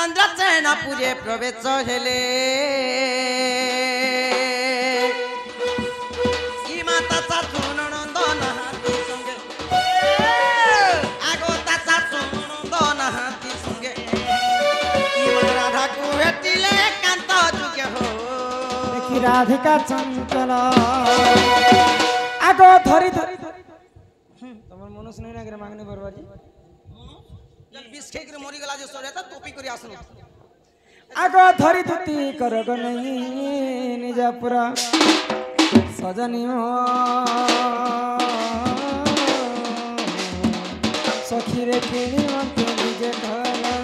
चंद्रसेनापुरे प्रवेश हेले राधिका चंचल आगो धरी धरी तमर मनुष नहीं ना मांगने बरबाजी जल विष खेक रे मरी गला जे सरे त टोपी करी आसन आगो धरी धुती करग नहीं निजापुरा सजनी हो सखी रे किनी मते निजे ढला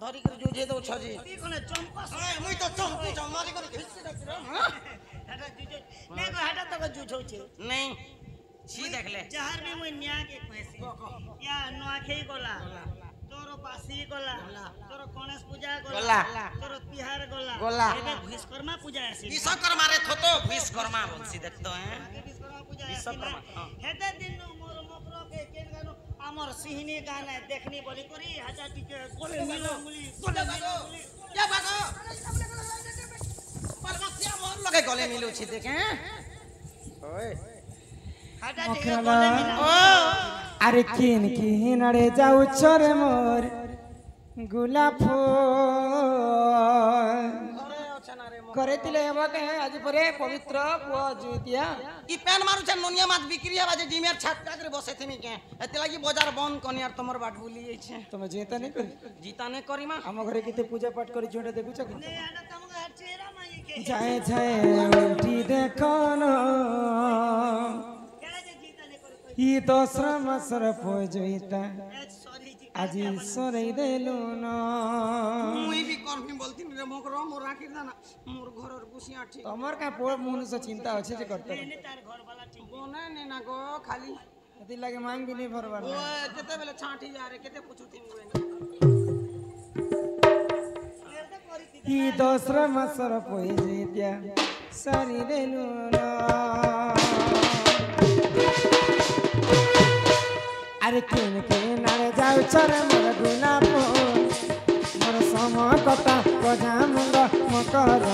धरी कर जो जे दो छजे कोने चंपा मुई तो चंपू चमारी कर घिस हां हटा जुजे ने को हटा तो जुझो छे नहीं छी देख ले जहर में मुई न्या के पैसे या नोआखे गला तोरो पासी गला तोरो गणेश पूजा गला तोरो तिहार गला एबे विश्वकर्मा पूजा आसी विश्वकर्मा रे थतो विश्वकर्मा बोलसी देख तो हैं विश्वकर्मा पूजा विश्वकर्मा हेते दिन मोर मकरो के केन गानो हमर सिहनी गाना देखनी बोली करी हाजा टिके कोले मिलो या भागो परमसिया मोर लगे गले मिलो छी देखे ओए हाजा टिके गले मिलो अरे किन किन अरे जाऊ छोरे मोर गुलाब करे तिले हेबा के आज परे पवित्र पुआ जुतिया ई पेन मारू छ नोनिया माछ बिक्री है बाजे डिमेर छात के बसे थमी के एते लागी बाजार बंद कोनी यार तमर बाट भूली जाई छे तुम जीता नहीं करी जीता नहीं करी मा हम घरे किते पूजा पाठ करी छोटे देखु छ नहीं आना तम घर चेहरा माई के जाए जाए उल्टी देखो न केला जे जीता नहीं करी ई दोसरा मसर पोजइता আজি সরাই দেলু না মুই বি করমি বলতি রে মোর মোর রাখি না মোর ঘরর বুসিয়া ঠিক তোমার কা পোড় মনুষ্য চিন্তা আছে যে করতে নে তার ঘর वाला ठीक বনে নে না গো খালি এতি লাগে মাং বি নি ভরবার ও কেতে বেলে ছাঁটি যা রে কেতে পুছুতি মুই ই দোসরা মাসর পই জিতিয়া সারি দেলু না अरे किन किन अरे जाऊ छोरे मोर गुलाब मोर सम कथा कजा मुंग मकर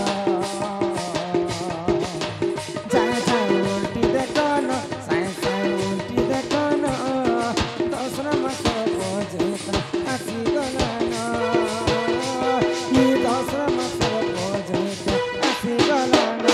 जाए जाए उल्टी देखो न साए साए उल्टी देखो न दसरा मसर पोजेता आसी गला न ई दसरा मसर पोजेता आसी गला न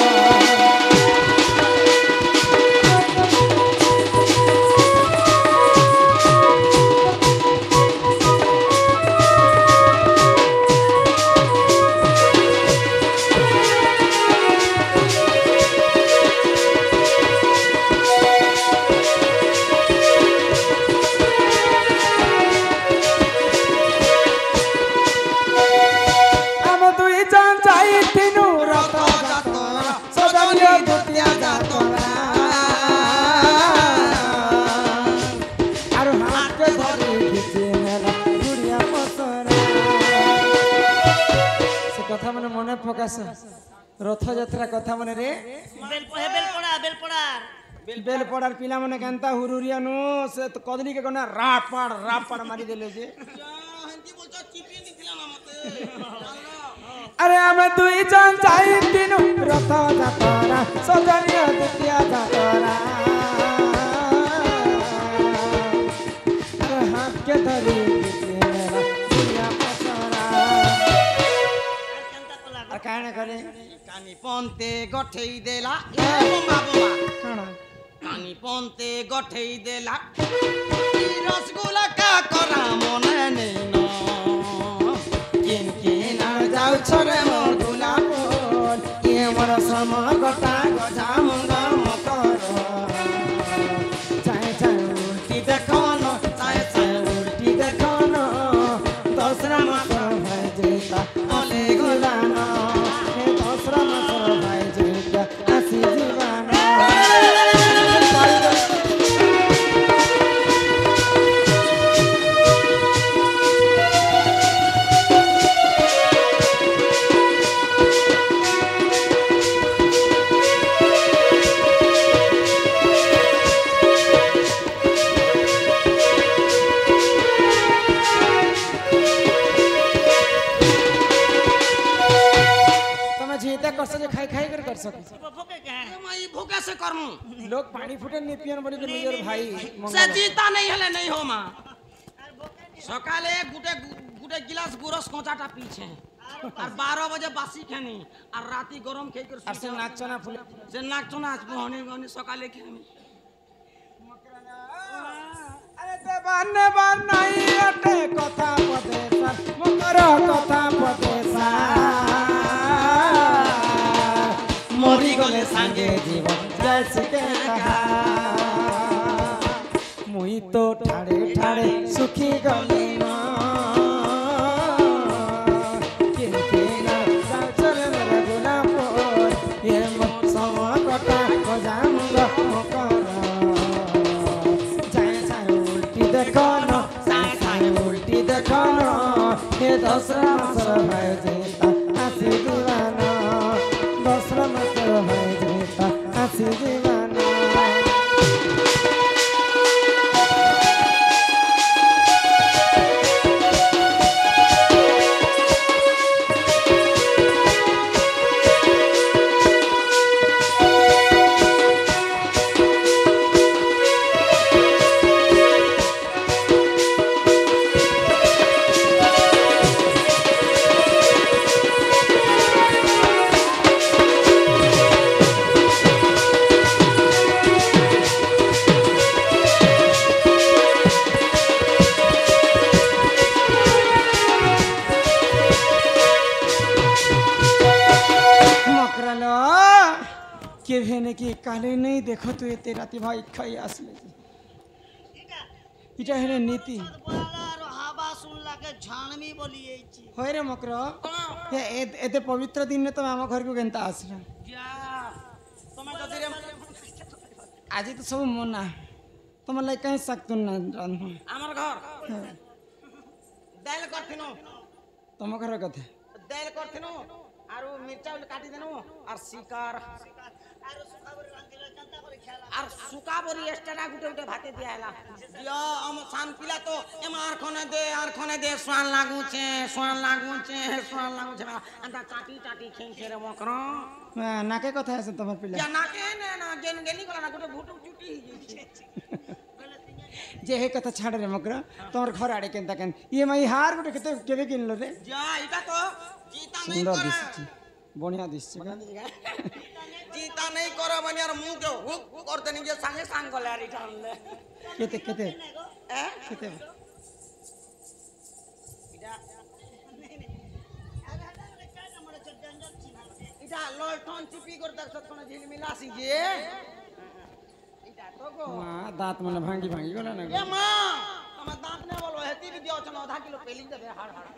रथ यात्रा कथा मन रे बेल पड़ार पिला माने केनता हुरुरिया नु से तो कदली के कोना राप पाड़ मारी देले जे हंती बोलतो चिपी निकला ना मते अरे हम दुई जन जाई तीनु रथ यात्रा सजनिया दुतिया यात्रा अरे हाथ के धरी मेरा दुनिया पसरा काने करे कानी ponte गठेई देला ए बोमा बोमा काना कानी ponte गठेई देला ई रसगुल्ला का करा मने नैनो किन किन जाऊ छोरे मोर गुलाब ये मोर सम कथा गजा मुंग मकर चाहे चाहे उल्टी देखो न चाहे चाहे उल्टी देखो न दसरा मकर सके भूखे के हैं मैं ई भूखे से करमु लोग पानी फुटे नहीं पियन बोले के नियर भाई से मंगल जीता नहीं हले नहीं हो मां सकाले गुटे गुटे गिलास गुरस कोचाटा पीछे और 12 बजे बासी खानी और राती गरम खेई कर আর সে নাচনা ফুলে से नाचो नाच बहनी बहनी सकाले खानी আরে দেবানে বানাই আটে কথা পদে সার মকর কথা পদে সার মরি গলে সাঙ্গে জীবন যাইছে কাহা মুই তো ঠাড়ে ঠাড়ে সুখী গলি না কিন্তু না চলে মেরে গোলাপ এ মৌসুম কথা খোঁজাম মকর देखो साई उल्टी देखो ये दूसरा मसर है जेता हंसी दीवाना दूसरा मसर है जेता हंसी दीवाना के भेने की काले नहीं देखो तो ये तेरा ती भाई खाई असले इटा है नीति हावा सुन लागे झाणमी बोलिए छी होय रे मकरो ए एते पवित्र दिन ने तो हम घर को गेंता आसला जा तमे जदी रे आज तो सब मना तुम लाई कहीं सकतुन ना जान हमर घर दाल करथिनो तुम घर कथे दाल करथिनो आरो मिर्चा काटी देनो और शिकार আর সুকা বরি এক্সট্রা গুটে গুটে ভাতে দিয়ালা দিও আম সান পিলা তো এমা আর খনে দে সোয়ান লাগুছে আন্তা চাটি চাটি খেনছে রে মকর নাকে কথা আছে তোমার পিলা या नाके ने ना गेन गेली गला ना गुटे भुटुक चुटी हिजे जे हे कथा छाड़ रे मकरा तोर घर आड़े केनता केन ये मई हार गुटे केते केबे किनलो रे जा इटा तो जीता नहीं सुंदर करे दिसछि बढ़िया दिसछि जीता नहीं करे माने यार मुंह के हुक करते नहीं जे संगे संग गले यार इटा ले केते केते ए केते इटा ललटन चिपी कर तक सतने झिल मिलासी जे इटा तो गो मां दांत मन भांगी भांगी गला ना ए मां हम दांत ने बोलो हेती भी दियो छन आधा किलो पेलिंग दे हाड़ हाड़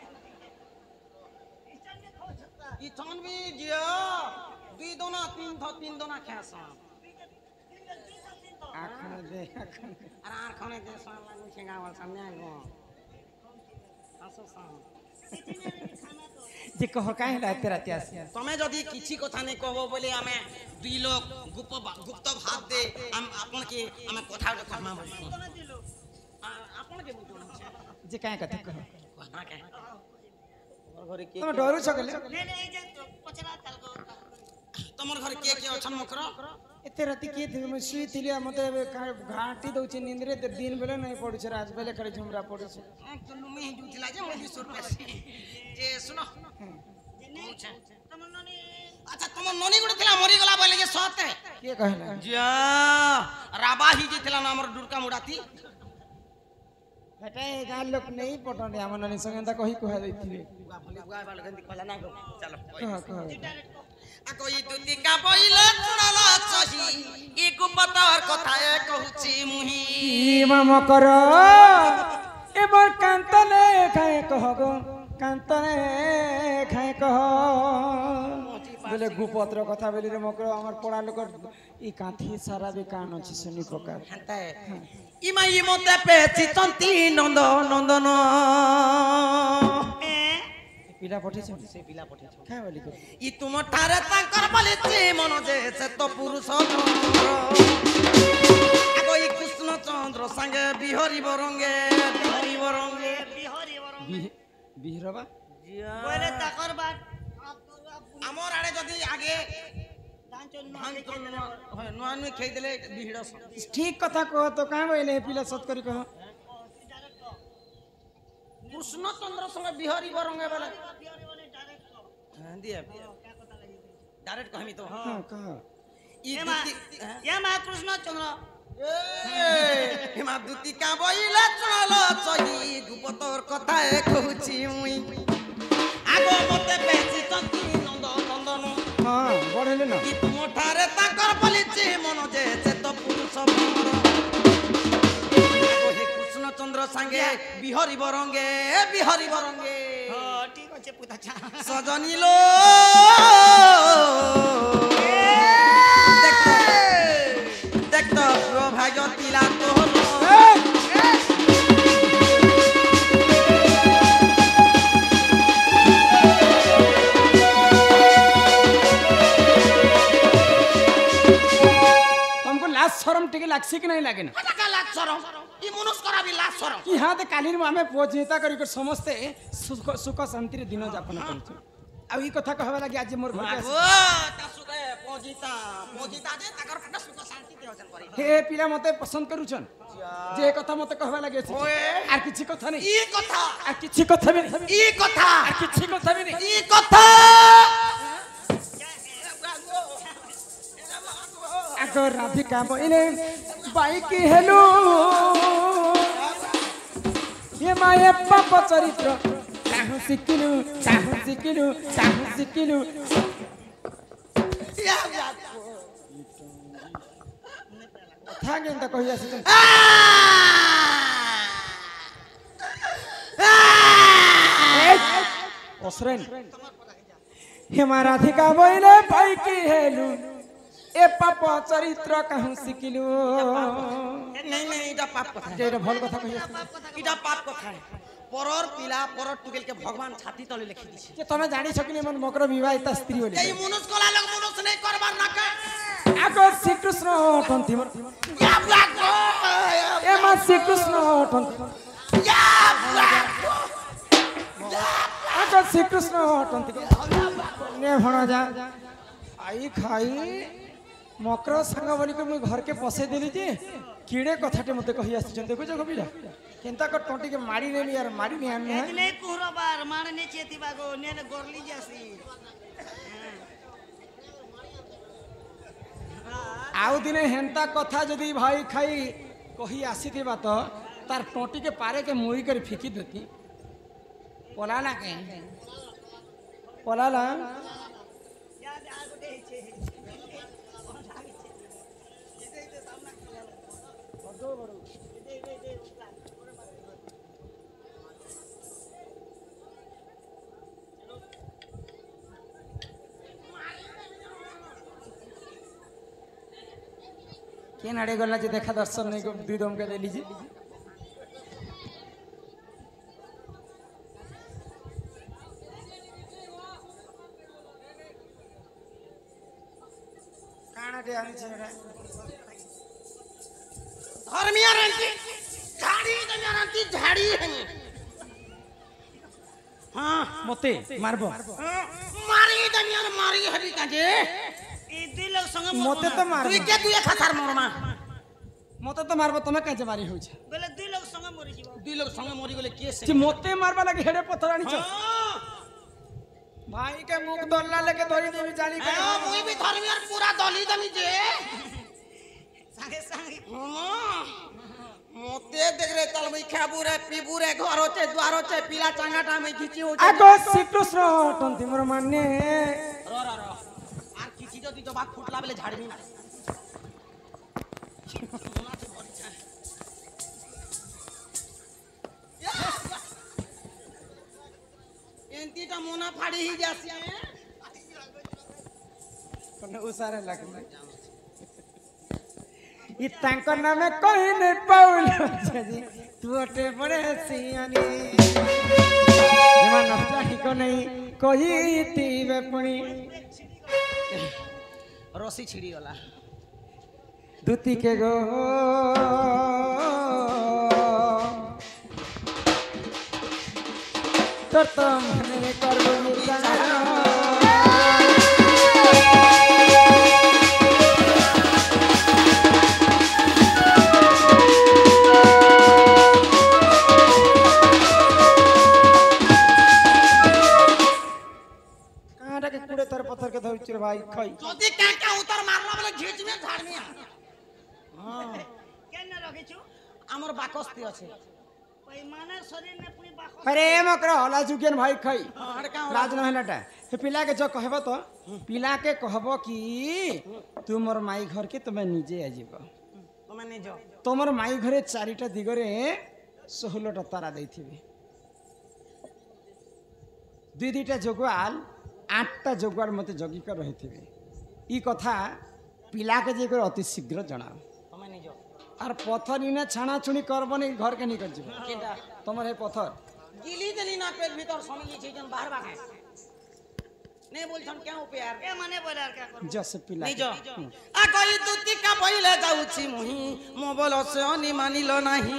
ई छन भी जियो दुई दोना तीन दोना खासा आखने दे আর আর খনে দে সান লাগু ছেঙ্গাওয়াল সামনে আগো আসো সান যে কহ কাহে রাতে রাতে আসি তুমি যদি কিছু কথা নাই কব বলে আমি দুই লোক গুপ্ত ভাত দে আপনাকে আমি কথা কমা বলছি আপনাকে বুঝো না যে কাহে কথা কহ না কে ঘরে কে তুমি ডরু ছকলে নে নে এই যে পচরা চালকো তোমার ঘরে কে কে অছন মকর एते राती के थे मैं सुई थिली मते घाटी दउचे नींदरे ते दिन बेले नहीं पड़ु छे रात बेले करे झुमरा पड़ु छे तो नुमे जुतिला जे मोदी सुर पे जे सुनो अच्छा तुम ननी गुड थिला मरी गला बोले जे सते के कहला जा राबाही जे थिला ना हमर दुर्गा मुराती बेटा ए गाल लोक नहीं पटने हम ननी संगंदा कहि कह दैथिबे बुआ बाल गंदी कहला ना गो चलो कह আকই দুতিকা বইলে চুরালা চহি ইকু পতর কথায়ে কহুছি মুহি মামা কর এবার কান্তনে খায় কহ গো কান্তনে খায় কহ বলে গুপত্র কথা বলি রে মকর আমার পড়া লোক ই কাঁথি সারা বে কান আছে শুনি প্রকার হাতে ইমাই মতে পেছি চন্তি নন্দ নন্দন পিলা পঠেছ সে পিলা পঠেছ খায় বলি কর ই তুম ঠারে তাঙ্কর বলিছি মন যে সে তো পুরুষ আগই কৃষ্ণ চন্দ্র সঙ্গে বিহরি বরঙ্গে বিহরবা বলে তাকর বাট আমর আড়ে যদি আগে नुआ नुई खेई देले बिहिड़ ठीक कथा कह तो कहाँ बोले पिला सत करी कह कृष्ण चंद्र संगे बिहारी बरंगे वाला दिए डायरेक्ट कहमी तो हाँ कह ये मा कृष्ण चंद्र हेमा दूती का बइला चलो चही गुपतोर कथा कहूची मुई आगो मते बेची तंती नंद नंदन हाँ बढ़ेले ना कि तुम ठारे ताकर बलिची मन जे चेत पुरुष भ्रमर आगो हे कृष्ण चंद्र संगे बिहारी बरंगे हां ठीक আছে পুতা চা সজনী লো দেখতো প্রভাগ্য তিলা তো तुमको लाज शरम टिके लागसी कि नहीं लागे ना का लाज शरम ई मनुष्य करा भी लाज शरम कि हाँ काली आमे पूजिता करी समस्ते सुख शांति दिन यापन करूँ अब ई कथा कहबा लगी आज मोर घर आगो तासुके पोजिता जे ताकर फटा सुख शांति देवसन करी हे पिला मते पसंद करूछन जे कथा मते कहबा लगे आर किछि कथा नहीं ई कथा आर किछि कथा भी नहीं ई कथा आर किछि कथा भी नहीं ई कथा आगो राधिका बोले बाइक हेलो ये माये पाप चरित्र चाहू सिकिलु था केनता कहि आसी osren हेमा राधिका बोले बाइक हेलो ए पाप चरित्र कहूँ सिकिलु नहीं इटा पाप कथा जेटा भल कथा कहि इटा पाप कथा है परर पिला परर टुकेल के भगवान छाती तले लिखि दिसे जे तमे जानि सकिले मन मकर विवाहिता स्त्री बोली ए मनुष्य कला लोग मनुष्य नहीं करबार ना के आगो श्री कृष्ण टंती मर या ब्लाको ए मा श्री कृष्ण टंती या ब्लाको आगो श्री कृष्ण टंती ने भणा जा आई खाई मकर संग बोली के मुई घर के पसे देली जे कीड़े कथाटे मते कहि आसी देखो जगो बिला केनता को टोटी के मारी नेली यार मारी नि आने है ने कुहरो बार मारने चेती बागो ने गोरली जासी आउ दिने हेंता कथा जदी भाई खाई कहि आसी थी बात तार टोटी के पारे के मुई कर फिकी देती पलाला के पलाला के नाड़े गला जे देखा दर्शन नहीं को दुई दम के दे लीजिए काना दे आनी छेड़ा धर्मिया रंती झाड़ी है हां मते मारबो मारी दनिया मारी हरी काजे ई दुई लोग संग मते तो मारबो दुई के दुई खासार मोरमा मते तो मारबो तमे काजे मारी होछ बोले दुई लोग संग मरि जीवो दुई लोग संग मरि गेले के से जे मते मारबा लगे हेडे पत्थर आनी छ भाई के मुख दल्ला लेके धरी देवी जानी के मुई भी धर्मिया पूरा दली दमी जे संगे संगे मोते देख रे चल मई खाबू रे पीबू रे घर होचे द्वार होचे पीला चांगाटा में खिची होचे आगो श्री कृष्ण टंती मोर माने रो आर खिची जदी तो बात फुटला बेले झाड़बी ना एंतीटा मोना फाड़ी ही जासी कने उसारे लगले ई तांकर नामे कहि नै पाउल जी तुटे पड़े सियानी जमा नष्टा को नहीं कहि तीबे पुणी रसी छिड़ी गला दूती के गो तो मन करबो मुर्गा রখুছ রে ভাই খই যদি কাকা উত্তর মারলা বলে ঘিচবে ঝাড়মিয়া কেন রখিছু আমার বাকস্তি আছে ওই মানে শরীর নে পুনি বাখ अरे मकर हला जुकेन भाई खई अरे का लाज न हेलाटा हे पिला के जो कहबो तो पिला के कहबो कि तुमर माई घर के तुम्हें निजे आ जीव তুমি নিজ तुमर माई घरे चारिटा दिगरे 16टा तारा देथिबे दुई दुईटा जोगवाल 8टा जोगवाल मते जगी कर रहिथिबे ई कथा पिला के जे कर अति शीघ्र जणाओ তুমি নিজ আর পথর ইনে ছানা ছুনি করব নি ঘর কে নিকল যাব কেডা তোমার হে পথর গিলি দিলি না পেট ভিতর সমিলি ছিজন বাহার বাকে নে বলছন কেউ প্যার এ মানে বলার কা করব জস পিলা নিজ আ কই তুতি কা বইলে যাউছি মুহি মো বলছে অনি মানিল নাহি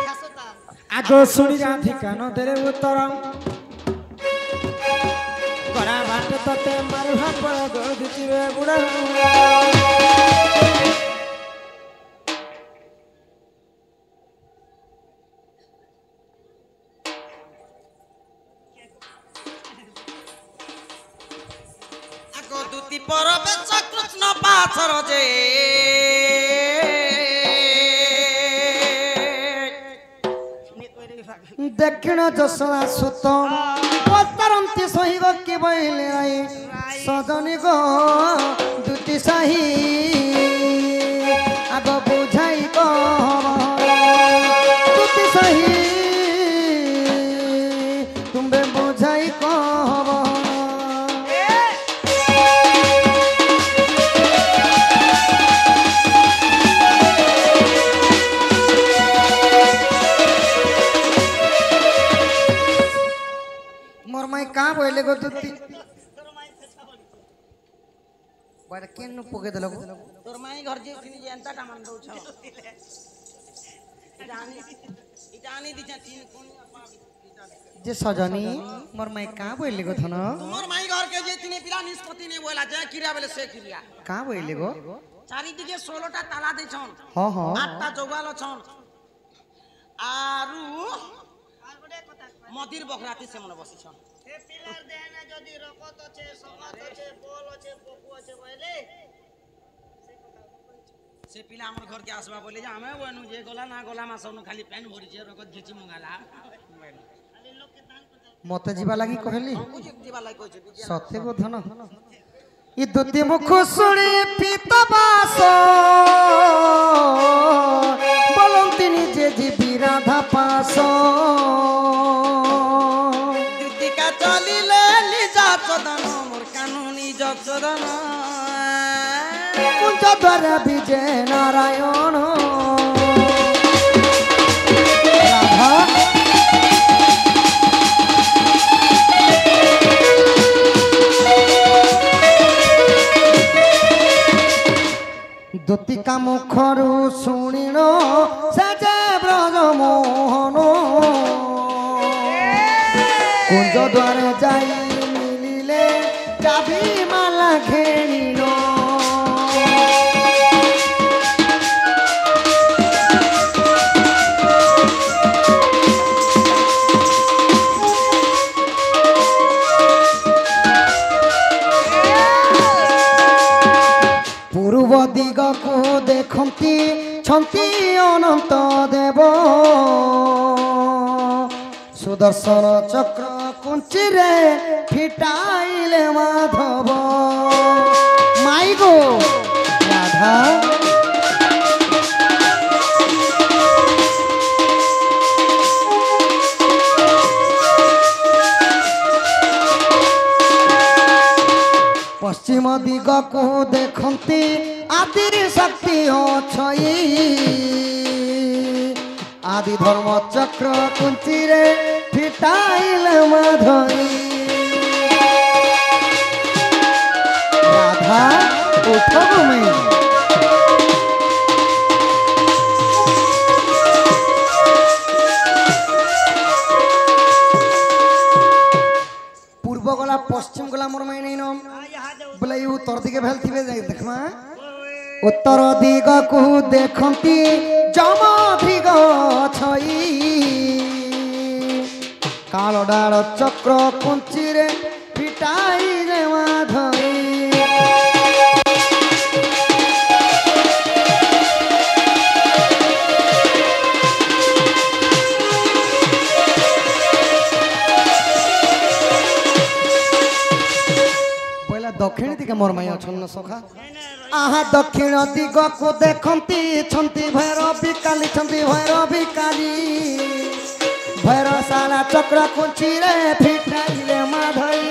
হাসতা আগ শুনি রাধিকা নদরে উত্তর করা ভাট ততে মারু হাপড় গদিতি রে বুড়া আগ দুতি পরবে কৃষ্ণ পাছর যে নে কইরে ভাগ দক্ষিণ যশোদা সুত পতরন্তি সহিব কি বইলে রাই সজনি গো দুটি সাহি আগ বুঝাই গো দুটি সাহি তুমি বুঝাই কব मोर माई का बोले गो तुती তোর মাই ফেসা বলি बारे केन पोके देलो তোর মাই ঘর যে তিনি যে এন্তাটা মান দউছ এটা আনি দিছা তিন কোন जे सजनी मोर माई का बोले गो थन তোমার মাই ঘর কে যে তিনি পিলা নিষ্পত্তি নে বলা যে কিরা বলে সে কিরিয়া का बोले गो চারিদিকে 16টা তালা দিছন हां हां 8টা জোগাল ছন আরু আর বড় কথা কই মদির বকরাতি সে মনে বসিছন এ পিলার দেহনে যদি রকত আছে সমাজ আছে বল আছে বকু আছে বলে সে পিলা আমার ঘরকে আসবা বলে যে আমি ওনু যে গলা না গলা মাসনু খালি প্যান ভরিছে রকত ঘিচি মঙ্গালা খালি লোককে দান করতে मते जीवा लागी कहली বুঝি দিবা লাই কইছে सत्य गो धन इ दुती मुख सुणी पीतबास बोलंतिनी जे जीवी राधा पास দিদিকা চলিলে লিজা চদন মোর কানুনি জচদন कुंज द्वार विजय नारायण राधा दुतिका मुखरु शुणिण से जे ब्रज मोहन कुंज द्वार जाई मिलिले जाबी माला घेणिण पूर्व दिग को देखती छंती अनंत देव सुदर्शन चक्र कुंचिरे फिटाइले माधव माई गो राधा पश्चिम दिग को देखती आदि शक्ति अछई आदि धर्म चक्र कुंचिरे फिटाइल माधई राधा उठब में पूर्व गला पश्चिम गला मोर माई नहीं नम यहाँ दे बोले यू उत्तर दिके भेल थिबे जाई देखमा उत्तर दिग को देखती जम दिग छई काल डाल चक्र कुंचिरे পিটাই রে মাধবী दक्षिण दिखे मोर माई अछन्न सखा आहा दक्षिण दिगक देखती छंती भैरवी काली छंती भैरवी काली भैरवशाला चक्र कुंची रे फिटाइले माधई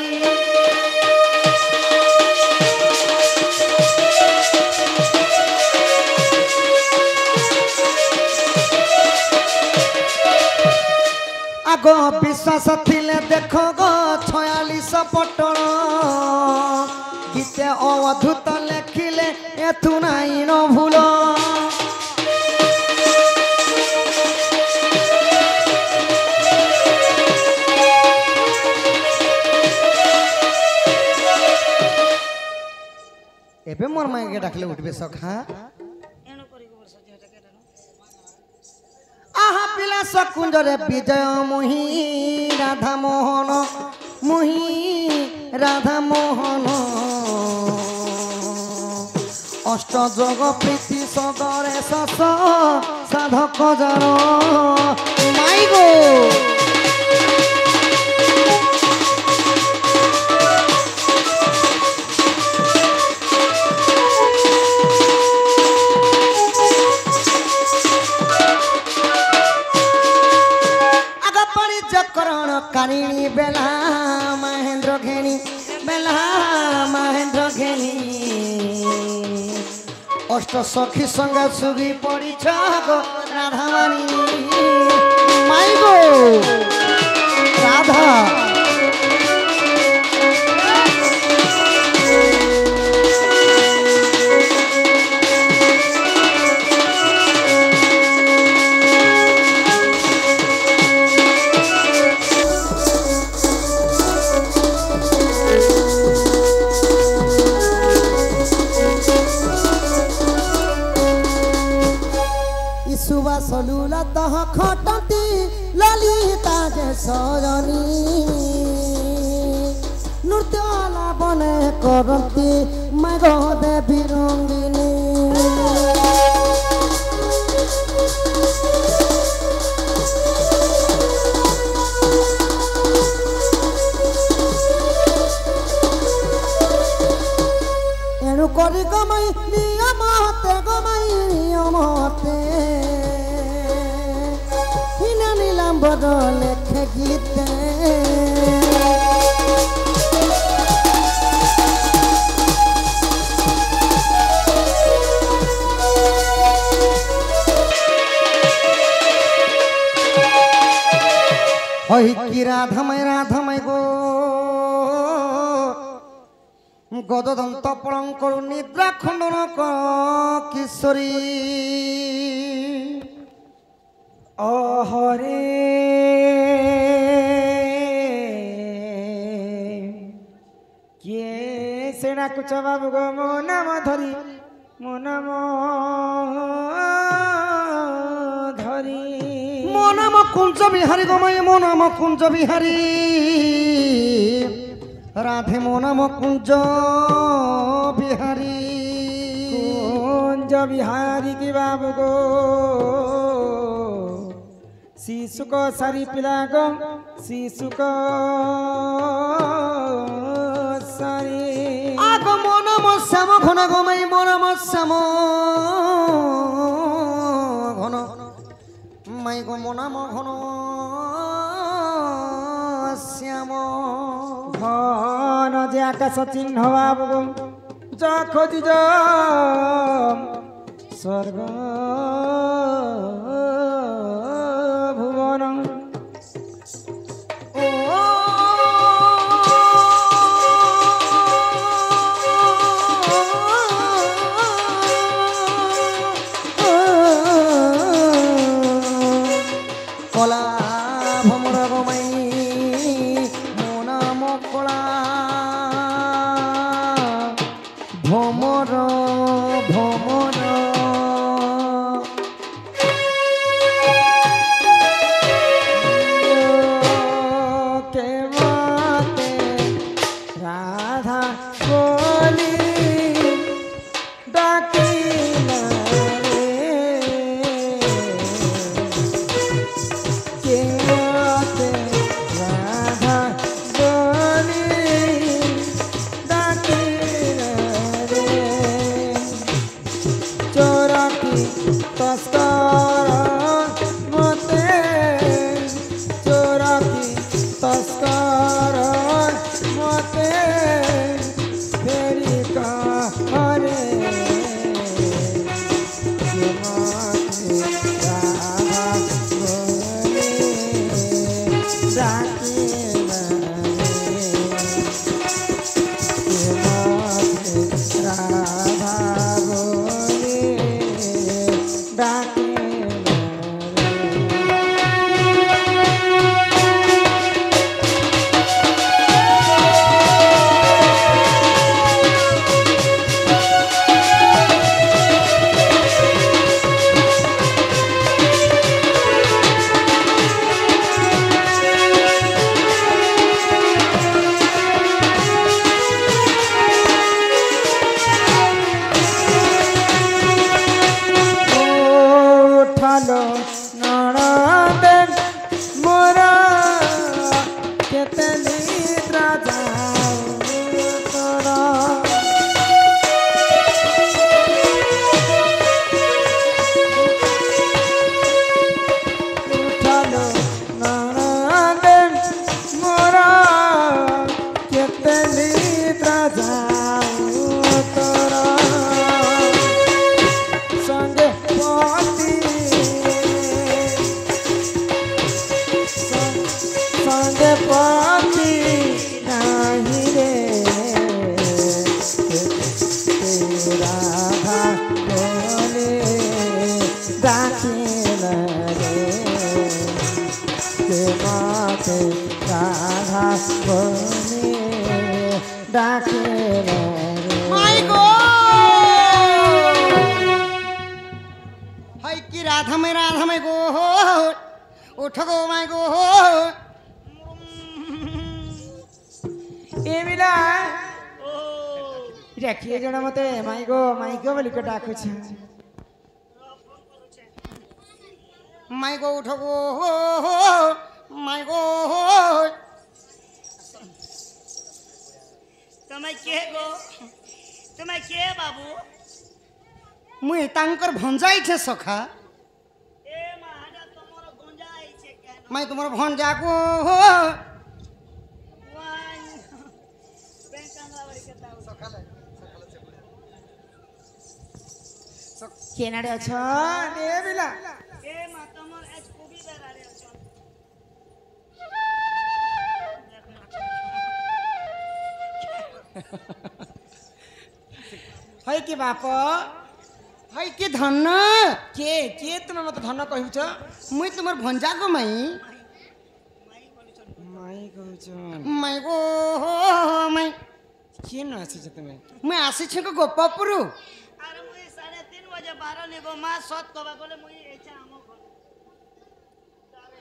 आगो विश्वास थिले देखो गो 46 पटण गीते अवधूत लेखिले एथु नाई न भूल एबे मोर माई के डाकले उठबे सखा आहा पिला सकुंजरे विजय मुही राधा मोहन मुही राधा मोहन अष्ट जोग प्रीति सगरे सस साधक जन माई गो कारिणी बेला महेंद्र घेनी बेला महेंद्र घेनी अष्ट सखी संग सुगी पड़ी गो राधा मानी माई गो राधा सलूलत खटती ललिता जे सजनी नृत्य लावने करती मग देवी रंगिनी एणु करी गमई नियमते नीलांबर लेखे गीते कि राधमय गो गददंत पलंकर निद्रा खंडन किशोरी अहरे किए से डाकुच बाबू गो मो नाम धरी मो नाम धरी मो नाम कुंज बिहारी गमय मो नाम कुंज बिहारी राधे मो नाम कुंज बिहारी कुंज बिहारी की बाबू गो शिशु को सारी पिला गो शिशु को सारी आगो मो नाम श्याम घन गमई मो नाम श्याम घन माई गो मो नाम घन श्याम घन जे आकाश चिन्ह बाबू गो जा खोजी जा स्वर्ग भुवन कला भमर गमई मो नाम कला भमर भमर আখি তস্কর মতে ফেরি করে राधा में गो उठ गो मैं गो एमिला देखिए जण मते माई गो बोली को डाकुछ मैं गो उठ गो मैं गो तुम्हें के बाबू मुई तांकर भंजाई छे सखा मैं तुम्हारा भंजा को केनाडे अच्छा देविला है कि बाप है कि धन के तुम मत धन कहूछ मुई तुमर भंजा को माई कहूछ मैं गो मैं के न आसी छ तुमे मैं आसी छ को गोपापुर अरे मुई 3:30 बजे 12 निगो मा सत कबा गले मुई एचा आमो घर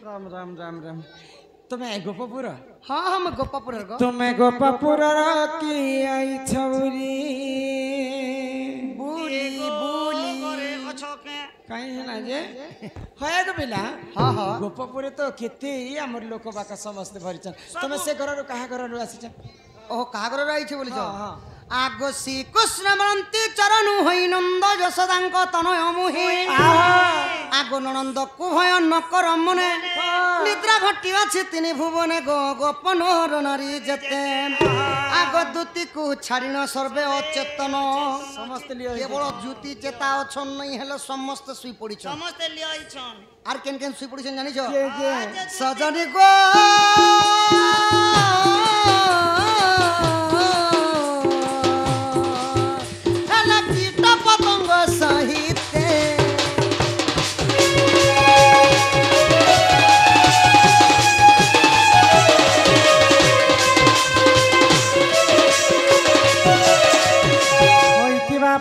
राम राम राम राम तुम्हें गोपापुर हाँ हाँ मैं गोपापुर गो तुम्हें गोपापुर की आई छौरी बुली बुली करे अछो के काई है ना जे है गो बिला हाँ हाँ गोपापुर तो केते हमर लोक बाका समस्त भरिछन तुमे से घर कहा घर आसी छ ओ कहा घर रही छे बोली छ हां आगो श्री कृष्ण मरंती चरण होई नंद यशोदांक तनय मुहि आगो ननंद को भय न कर मने निद्रा घटी अछि तिनि भुवने गो गोपन नारी जते आगो दुति को छाड़िन सर्वे अचेतन समस्त लियो केवल ज्योति चेता अछन नहीं हेले समस्त सुई पड़ी छ समस्त लियो छन आर केन केन सुई पड़ी छ जानि छ के सजनी गो पतंग सहित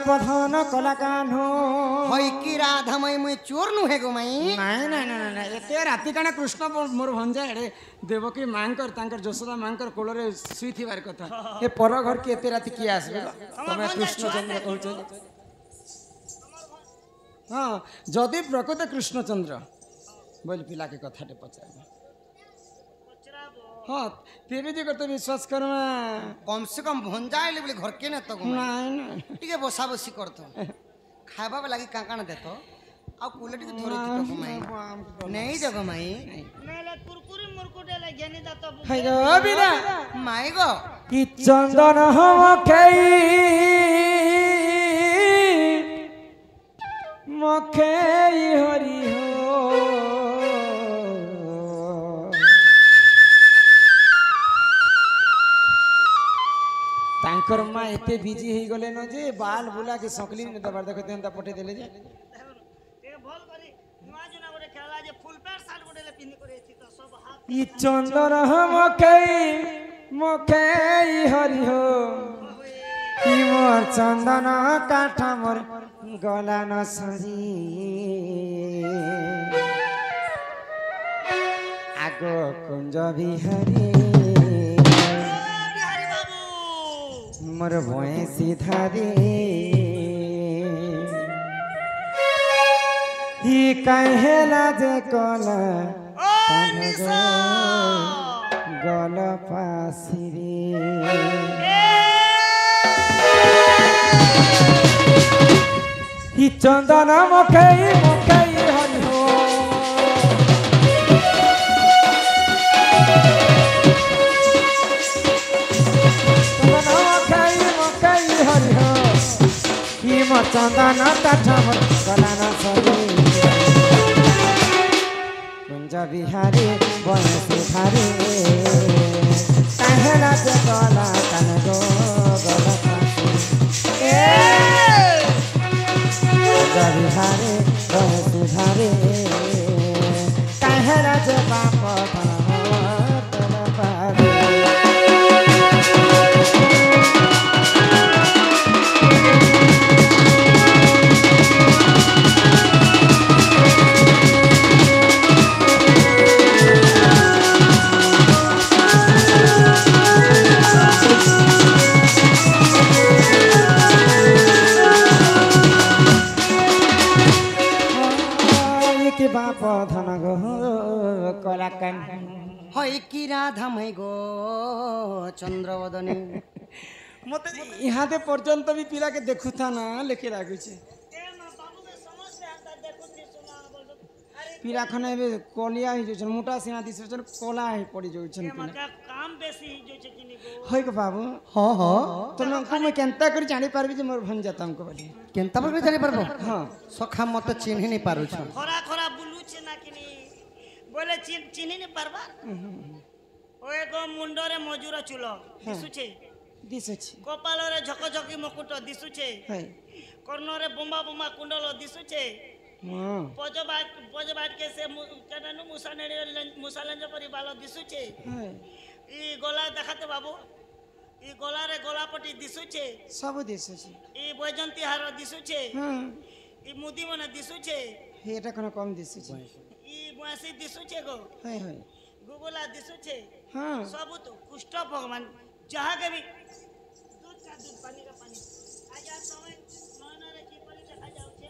पधन कला कान्हो होई की राधा मई मुई चोर नु हे गो मई नहीं नहीं नहीं नहीं एते राति काना कृष्ण मोर भंजा एडे देवकी मांकर तांकर जसोदा मांकर कोलरे सुई थिबार कथा ए पर घर के एते राति की आसबे तमे कृष्ण चंद्र कहउछ हां जदि प्रकृत कृष्ण चंद्र बोल पिला के कथाटे पचार हाँ तेरे जी करते विश्वास करमा कम से कम भंजा आइले बोले घर के न तो नहीं नहीं टिके बसा बसी करतो खाइबा बे लागी काकाना देतो आ कुले टिके धरे तो माई नहीं जगो माई ହେଲେ କୁରକୁରି ମୁରକୁରି ହେଲେ ଘେନି ଦା ତ ହାଇ ଗো বিনা মাই গো কি চন্দন মখেই মখেই হরি হো তাঙ্কর মা এতে বিজি হয়ে গলে ন যে বাল বুলা কে সকলি নে দবার দেখো তেনটা পটে দেলে যে ଏ ଭଲ କରି ନୂଆ ଜୁନା ଗୋଟେ ଖେଳା ଯେ ফুল প্যান্ট শার্ট ଗୋଟେ ପିନ୍ଧି କରି ଅଛି ତ ସବୁ ହାତ কি চন্দন মখেই হরি হো কি মোর চন্দন কাঠা মোর গলা ন সরি আগো কুঞ্জ বিহারি বিহারি বাবু মোর ভয়েসি ধারে ই কহেলা যে কলা ও নিশা গল পাশিরে ই চন্দন মখেই হরি হো মখেই হরি হো ই মো চন্দন কাঠা মোর গলা ন সরি কুঞ্জ বিহারি বনসি ধারে কাহেলা যে গলা কান গো গলা পাশি কুঞ্জ বিহারি বনসি ধারে কাহেলা যে বাপ তন পারে কি বাপ ধন গো কলা কান হয় কি রাধা মাই গো চন্দ্রবদনী মতে ইহাতে পর্যন্ত বি পিলাকে দেখুথা না লেখি রাখুছে ଏ ମା ବାବୁକେ ସମସ୍ତେ ହାତ ଦେଖୁଛି ଶୁଣା ବୋଲ ଆରେ ପିଲା ଖନେ ଏବେ କଲିଆ ହେଇ ଯାଉଛନ୍ ମୋଟା ସିନା ଦିଶୁଛନ୍ କଲା ହେଇ ପଡି ଯାଉଛନ୍ ଏ ପିଲା ମତେ କାମ ବେଶୀ ହେଇଯାଉଛି କି ନି ଗো ହଇ ଗো ବାବୁ ହଁ ହଁ ତମକୁ ମୁଁ କେନ୍ତା କରି ଜାଣି ପାରବି ଯେ ମୋର ଭଞ୍ଜା ତମକୁ ବୋଲି କେନ୍ତା ଭାবে জানি পারবো ହଁ সখা মতে চিহ্নি নি পারুছ ଖରା ଖରା ବୁଲୁଛି ନା କି ନି ବୋଲେ ଚିହ୍ନି ନି ପାରବା ଓ ଏକ ମୁଣ୍ଡରେ ମଜୁର ଚୁଲ ଦିଶୁଛେ ଦିଶୁଛି କପାଳରେ ଝକଝକି ମକୁଟ ଦିଶୁଛେ ହଇ କର୍ଣ୍ଣରେ ବୋମ୍ବା ବୋମ୍ବା କୁଣ୍ଡଲ ଦିଶୁଛେ ହଁ ପଜ ବାଟକେ ସେ କେନାନୁ ମୁସା ଲେଞ୍ଜ ପରି ବାଲ ଦିଶୁଛେ ହଇ ଇ ଗଲା ଦେଖାତେ ବାବୁ ଇ ଗଲାରେ ଗଳାପଟି ଦିଶୁଛେ ସବୁ ଦିଶୁଛି ଇ ବୈଜନ୍ତୀ ହାର ଦିଶୁଛେ ହଁ ଇ ମୁଦି ମାନେ ଦିଶୁଛେ এটা কোন কম দিଶୁଛି ଇ ବୁଆସି ଦିଶୁଛେ ଗো ହଇ ହଇ ଗୁଗୁଲା ଦିଶୁଛେ ହଁ ସବୁ ତ କୁଷ୍ଟ ଭଗବାନ ଯାହାକେ ବି दूध का दूध पानी का पानी आज आप समय नयନରେ କିପରି ଦେଖାଯାଉଛି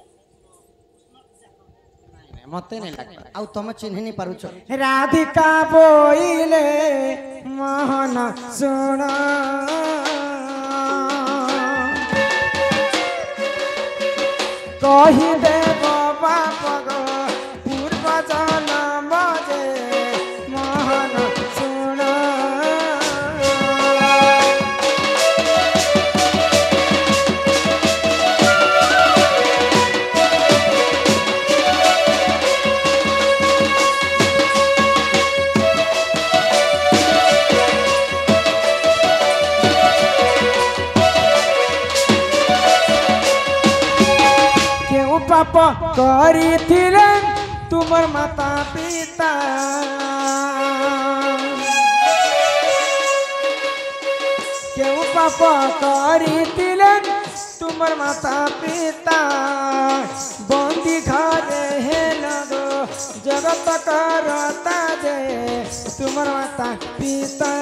মতে নাই লাগবে আউ তুমি চিহ্নি নি পারুছ রাধিকা বইলে মোহন শুণ কহি দেব বাপ গো পূর্ব জন্ম যে মোহন শুণ পাপ করিছিলেন তোমার মাতা পিতা কেউ পাপ করিছিলেন তোমার মাতা পিতা বন্দি ঘরে হেল গো জগত করতা যে তোমার মাতা পিতা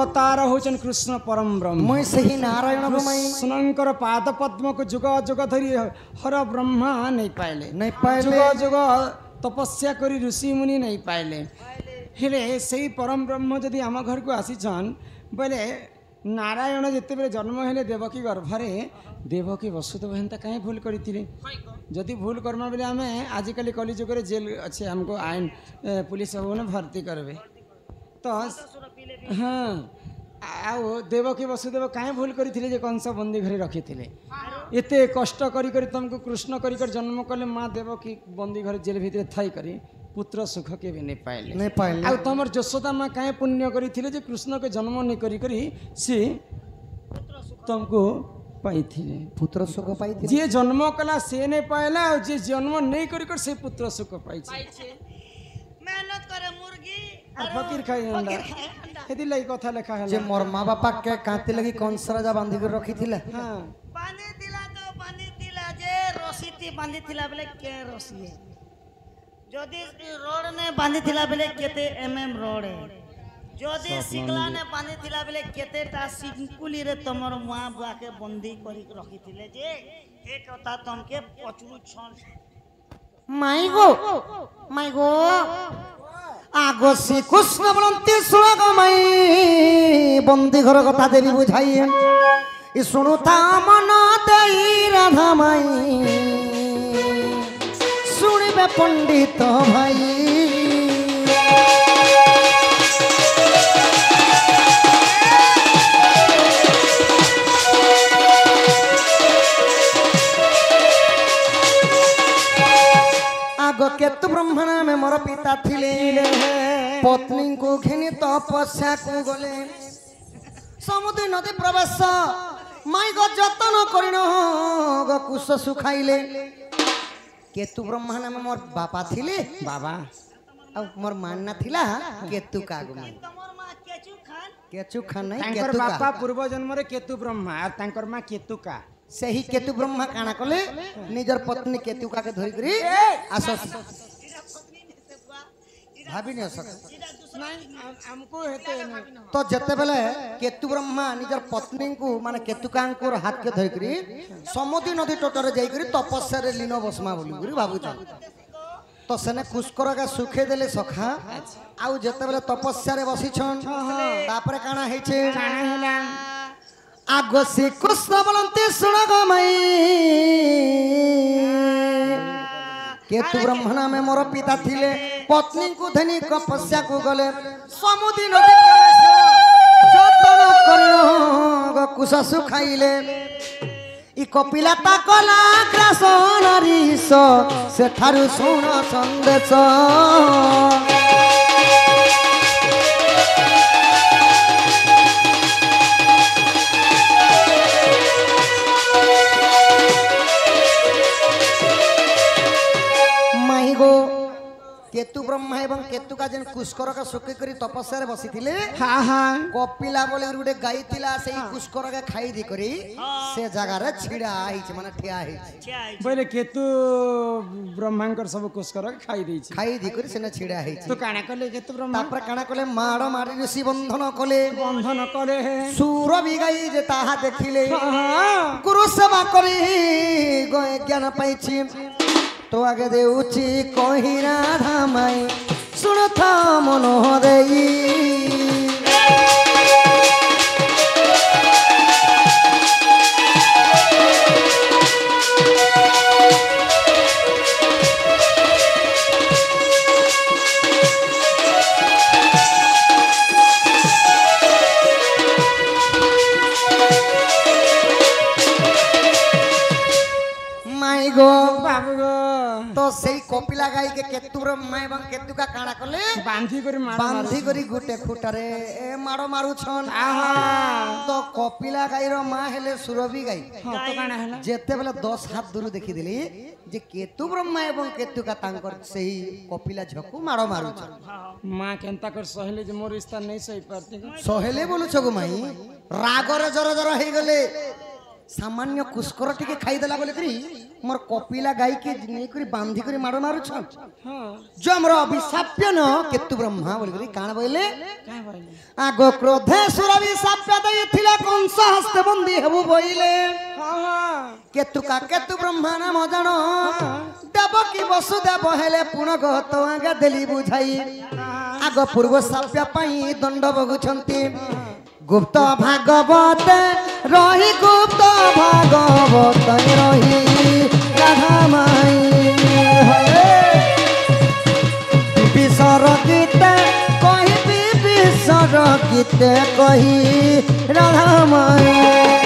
अवतार होचन कृष्ण परम ब्रह्म मुई सही नारायण गो माई कृष्णकर पाद पद्म को जुग जुग धरी हर ब्रह्मा नहीं पाइले नहीं पाइले। जुग जुग तपस्या करी ऋषि मुनि नहीं पाइले हेले सेई परम ब्रह्म जदि आम घर को आसीछन बोले नारायण जिते बेले जन्म हेले देवकी गर्भरे देवकी वसुदेव हेन्ता कहीं भूल करथिले जदि भूल करमा बेले आमे आजिकल कली जुग रे जेल अच्छे हमको आईन पुलिस भवन भर्ती करबे तो हाँ आओ देवकी वसुदेव कहीं भूल करथिले जे कंस बंदी घरे रखिथिले एते कष्ट करी करी तुमको कृष्ण करी कर जन्म कले माँ देवकी बंदी घर जेल भीतर थाई करी पुत्र सुख के भी नहीं पाइले नहीं पाइले। आ तमर जशोदा माँ कहीं पुण्य करी जे कृष्ण के जन्म नहीं करी करी सी तुमको पाइथिले पुत्र सुख पाई जे जन्म कला से नहीं पाइला और जे जन्म नहीं करी कर से पुत्र सुख पाई मेहनत करे मुर्गी फकीर खाई अंडा हेदी लई कथा लेखा है जे मोर माँ बापा के कांति लगी कंस राजा बांधी कर रखी थिले हाँ बांधी दिला तो बांधी दिला जे रसी थी बांधी थिला बेले के रसी है जदि रोड ने बांधी थिला बेले केते एमएम रोड है जदि सिकला ने बांधी थिला बेले केते ता सिंकुली रे तमर मां बुआ के बंदी करी रखी थिले जे ए कथा तमके पचरू छन माई गो आगो श्री कृष्ण बोलते सुना गो माई बंदी घर कथा देवी बुझाई ई सुनुता मन देई राधा माई सुनिबे पंडित भाई आगो केतु ब्रह्मण में मोर पिता थिले पत्नी को घिनी तपस्या को गले समुद्र नदी प्रवेश माई गो जतन करिन गो कुश सुखाइले केतु ब्रह्मण में मोर बापा थिले बाबा अब मोर मानना थिला केतु का गो तमर मां केचु खान नहीं तांकर केतु बापा का पूर्व जन्म रे केतु ब्रह्मा और तांकर मां केतुका सही केतु ब्रह्मा काना कले निजर पत्नी केतुका के धरि करी आसस भाभी नहीं सक हमको हेते तो जते बेले केतु ब्रह्मा निजर पत्नी को माने केतुकांकुर हाथ के धरि करी समुद्र नदी तटरे जाई करी तपस्या रे लीन बसमा बोली करी भाबु था तो सेने कुस्कर का सुखे देले सखा आउ जते बेले तपस्या रे बसी छन तापरे काना हेछे आगो से कृष्ण बोलते सुना गो माई केतु ब्रह्मणा में मोर पिता थिले पत्नी को धनी तपस्या को गले समुद्र नदी जतन करिनो कुश सुखाइले इ कपिलाता कला ग्रासन रीस से थारु सुन संदेश केतु ब्रह्मा एवं केतु का जन कुस्कर का सुखी करी तपस्या रे बसी थिले हाँ हाँ कपिला बोले गुटे गाई थिला सेही कुस्कर के खाई दी करी से जगह रे छिड़ा आइछ माने ठिया आइछ बोले केतु ब्रह्मांकर सब कुस्कर खाई देछि खाई दी करी सेने छिड़ा आइछ तो काना कले केतु ब्रह्मा तापर काना कले माड़ मारी ऋषि बंधन कले हे सूर भी गाई जे ताहा देखिले हाँ गुरु सेवा करी गए ज्ञान पाइछि तो आगे देउची कही राधा माई सुनता मनो देई माई गो बाबू गो तो सही कपिला गाई के केतु ब्रह्मा एवं केतु का काना कले बांधी करी मार बांधी करी गुटे खुटारे ए मारो मारू छन तो कपिला गाई रो मां हेले सुरभि गाई हाँ तो काना हला जेते बेला 10 हाथ दूर देखि दिली जे केतु ब्रह्मा एवं केतु का तांकर सही कपिला झकु मारो मारू छन माँ केंता कर सहले जे मोर रिश्ता नहीं सही पारती सहेले बोलु छगु माई रागरे जर जर हे गले सामान्य कुस्कर टिके खाईदेला बोले करी मोर कपिला गाई के नहीं करी बांधी करी मारो मारू छ जो हमर अभिशाप्य न केतु ब्रह्मा बोले करी कान बोले आगो क्रोधे सुर अभिशाप्य दई थिला कंस हस्त बंदी हेबु बोइले केतु का केतु ब्रह्मा नाम जानो देवकी वसुदेव हेले पुण गत आगा देली बुझाई आगो पूर्व शाप्य पाई दंड भोगुछंती गुप्त भागवत रही गुप्त भागवत रही राधा माई विसर गीत कही विसर गीत कही राधा माई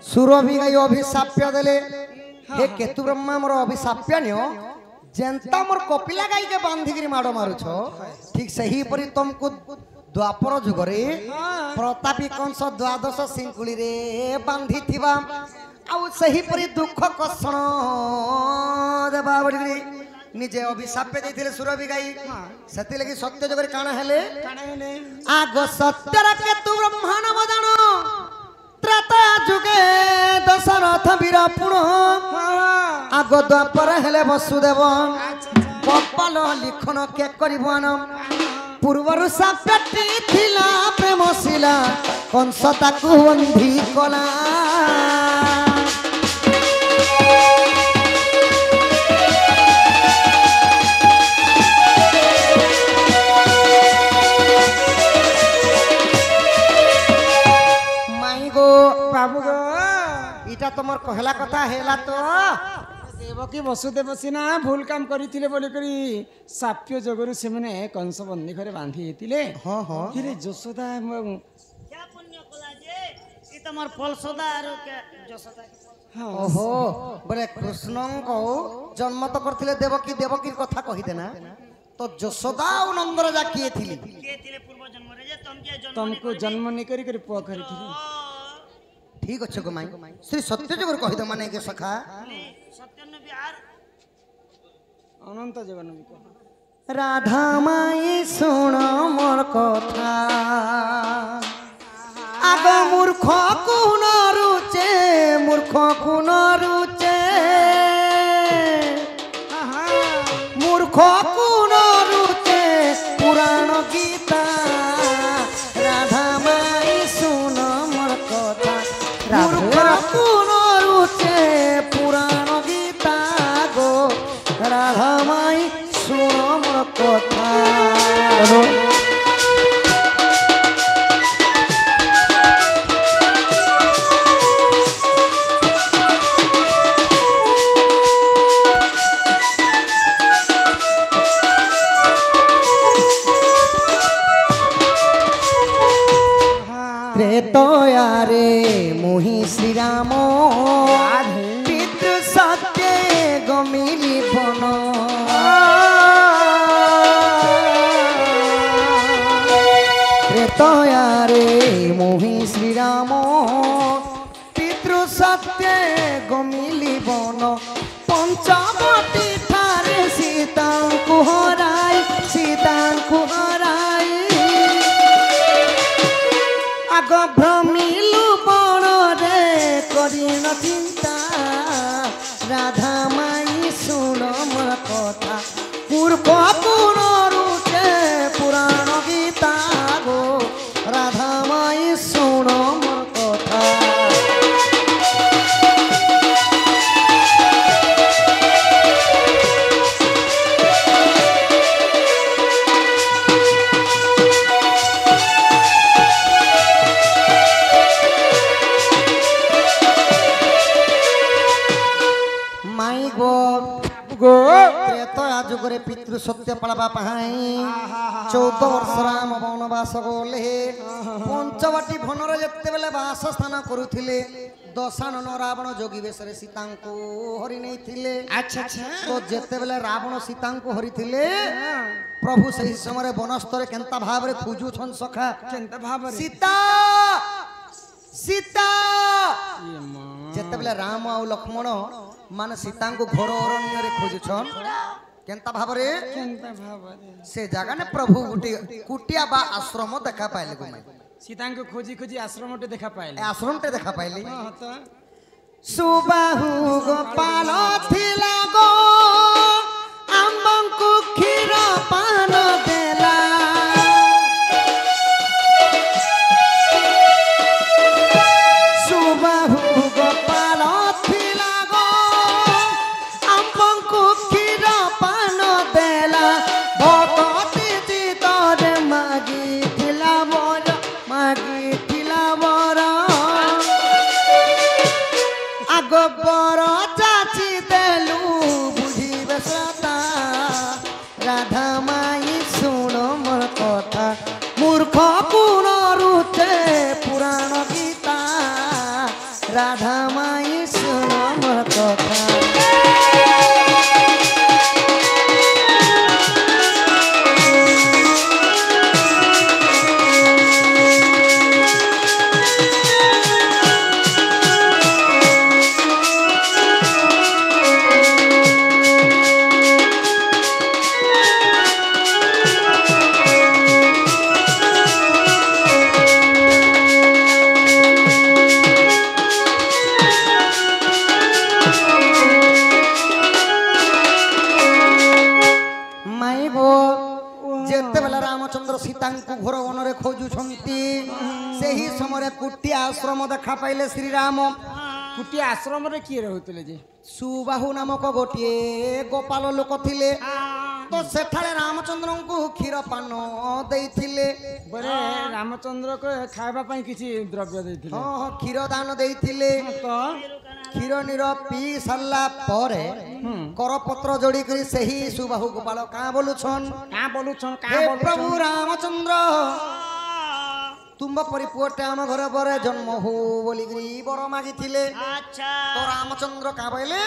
सुरभि गाई अभिशाप्य देले हे केतु ब्रह्मा मोर अभिशाप्य नियो जेंता मोर कपिला गाई के बांधिगिरी माडो मारुछ ठीक सही परि तुमको द्वापर जुग रे प्रतापी कंस द्वादश सिंकुली रे बांधी थिबा आ सही परि दुख कषण देबा बडगिरी निजे अभिशाप्य देथिले सुरभि गाई सती लगी सत्य जगरे काना हेले आगो सत्य रा केतु ब्रह्मा नाम जानो त्रता जुगे दशरथ वीर पुण आग द्वापर हेले वसुदेव कपाल लिखन के करिबन पूर्वर साप्यटी थिला प्रेम शिला कंस ताकु बंधी कला बाबू गो इटा तुमर कहला कथा हेला तो देवकी वसुदेव सिना भूल काम करिथिले बोली करी साप्य जगरु से माने कंस बंदी घरे बांधी हेतिले हां हां फिर जसोदा क्या पुण्य कला जे ई तमर फलसोदा आरो के जसोदा ओहो बरे कृष्ण को जन्म तो करथिले देवकी देवकी कथा कहि देना तो जसोदा और नंदर जा किए थिले पूर्व जन्म रे जे तुमको जन्म नहीं करी करी पुआ करिथिले ठीक अच्छे गो माई श्री सत्य जगर कहि द माने के सखा सत्यन बिहार अनंत जगन भी राधा माई सुन मोर कथा आग मूर्ख को न रुचे मूर्ख को न रुचे मूर्ख को न रुचे पुराण गीता राधा माई सुन मोर कथा मूर्ख को न रुचे पुराण गीता गो राधा माई सुन मोर कथा त्रेतया रे मोहि श्री राम पितृ सत्य गमिली बन त्रेतया रे मोहि श्री राम पितृ सत्य गमिली बन पंचवटी ठारे सीता को हराई आग भ्रमिलु बण रे करी न चिंता राधा माई सुन मोर कथा मूर्ख पुन रुचे पुराण गीता गो राधा माई सुन मोर कथा माई गो ଯୁଗରେ ପିତୃ ସତ୍ୟ ପାଳବା ପାଇଁ 14 ବର୍ଷ ରାମ ବନବାସ ଗଲେ ପଞ୍ଚବଟୀ ଭନରେ ଯେତେବେଳେ ବାସ ସ୍ଥାନ କରୁଥିଲେ ଦଶାନନ ରାବଣ ଯୋଗୀ ବେଶରେ ସୀତାଙ୍କୁ ହରି ନେଇଥିଲେ। ଆଚ୍ଛା ଆଚ୍ଛା ତ ଯେତେବେଳେ ରାବଣ ସୀତାଙ୍କୁ ହରିଥିଲେ ପ୍ରଭୁ ସେହି ସମୟରେ ବନସ୍ତରେ କେନ୍ତା ଭାବରେ ଖୋଜୁଛନ୍ ସଖା କେନ୍ତା ଭାବରେ ସୀତା ସୀତା ଇଏ ମା ଯେତେବେଳେ ରାମ ଆଉ ଲକ୍ଷ୍ମଣ ମାନେ ସୀତାଙ୍କୁ ଘୋର ଅରଣ୍ୟରେ ଖୋଜୁଛନ୍ କେନ୍ତା ଭାବରେ କେନ୍ତା ଭାବରେ ସେ ଜାଗା ନେ ପ୍ରଭୁ ଗୋଟିଏ କୁଟିଆ ବା ଆଶ୍ରମ ଦେଖା ପାଇଲେ ଗୁମାଇ ସୀତାଙ୍କୁ ଖୋଜି ଖୋଜି ଆଶ୍ରମଟେ ଦେଖା ପାଇଲେ ଏ ଆଶ୍ରମଟେ ଦେଖା ପାଇଲେ ହଁ ତ ସୁବାହୁ ଗୋପାଳ ଥିଲା ଗो ଆମ୍ବଙ୍କୁ କ୍ଷୀର ପାନ ଦେଲା ସୁବାହୁ ଗୋପାଳ ଥିଲା ଗೋ ଆମ୍ବଙ୍କୁ କ୍ଷୀର ପାନ ଦେଲା ଭକତି ଚିତରେ ମାଗିଥିଲା ବର ଗୋବର ଚାଚି ଦେଲୁ ବୁଝିବେ ସତା ରାଧା ମାଇ ଶୁଣ ମୋର କଥା ମୂର୍ଖ କୁଣ ରୁଚେ ପୁରାଣ ଗୀତା ରାଧା ମାଇ ଶୁଣ ମୋର କଥା सीतांकु घोर वनरे खोजुछंती सेही समय कुटिया आश्रम देखा पाइले श्री राम कुटिया आश्रम रे किए रहउतले जे सुबाहु नामक गोटिए गोपाल लोक थिले तो सेठारे रामचंद्र को क्षीर पान देइथिले बरे रामचंद्र को खाइबा पई किछि द्रव्य देइथिले हां क्षीर दान देइथिले तो क्षीर निर पी सरला परे करपत्र जोड़ी करी सही सुबाहु गोपाल का बोलुछन का प्रभु रामचंद्र तुम परिपुटे आम घर पर जन्म हो बोली बर मागी अच्छा तो रामचंद्र का बोले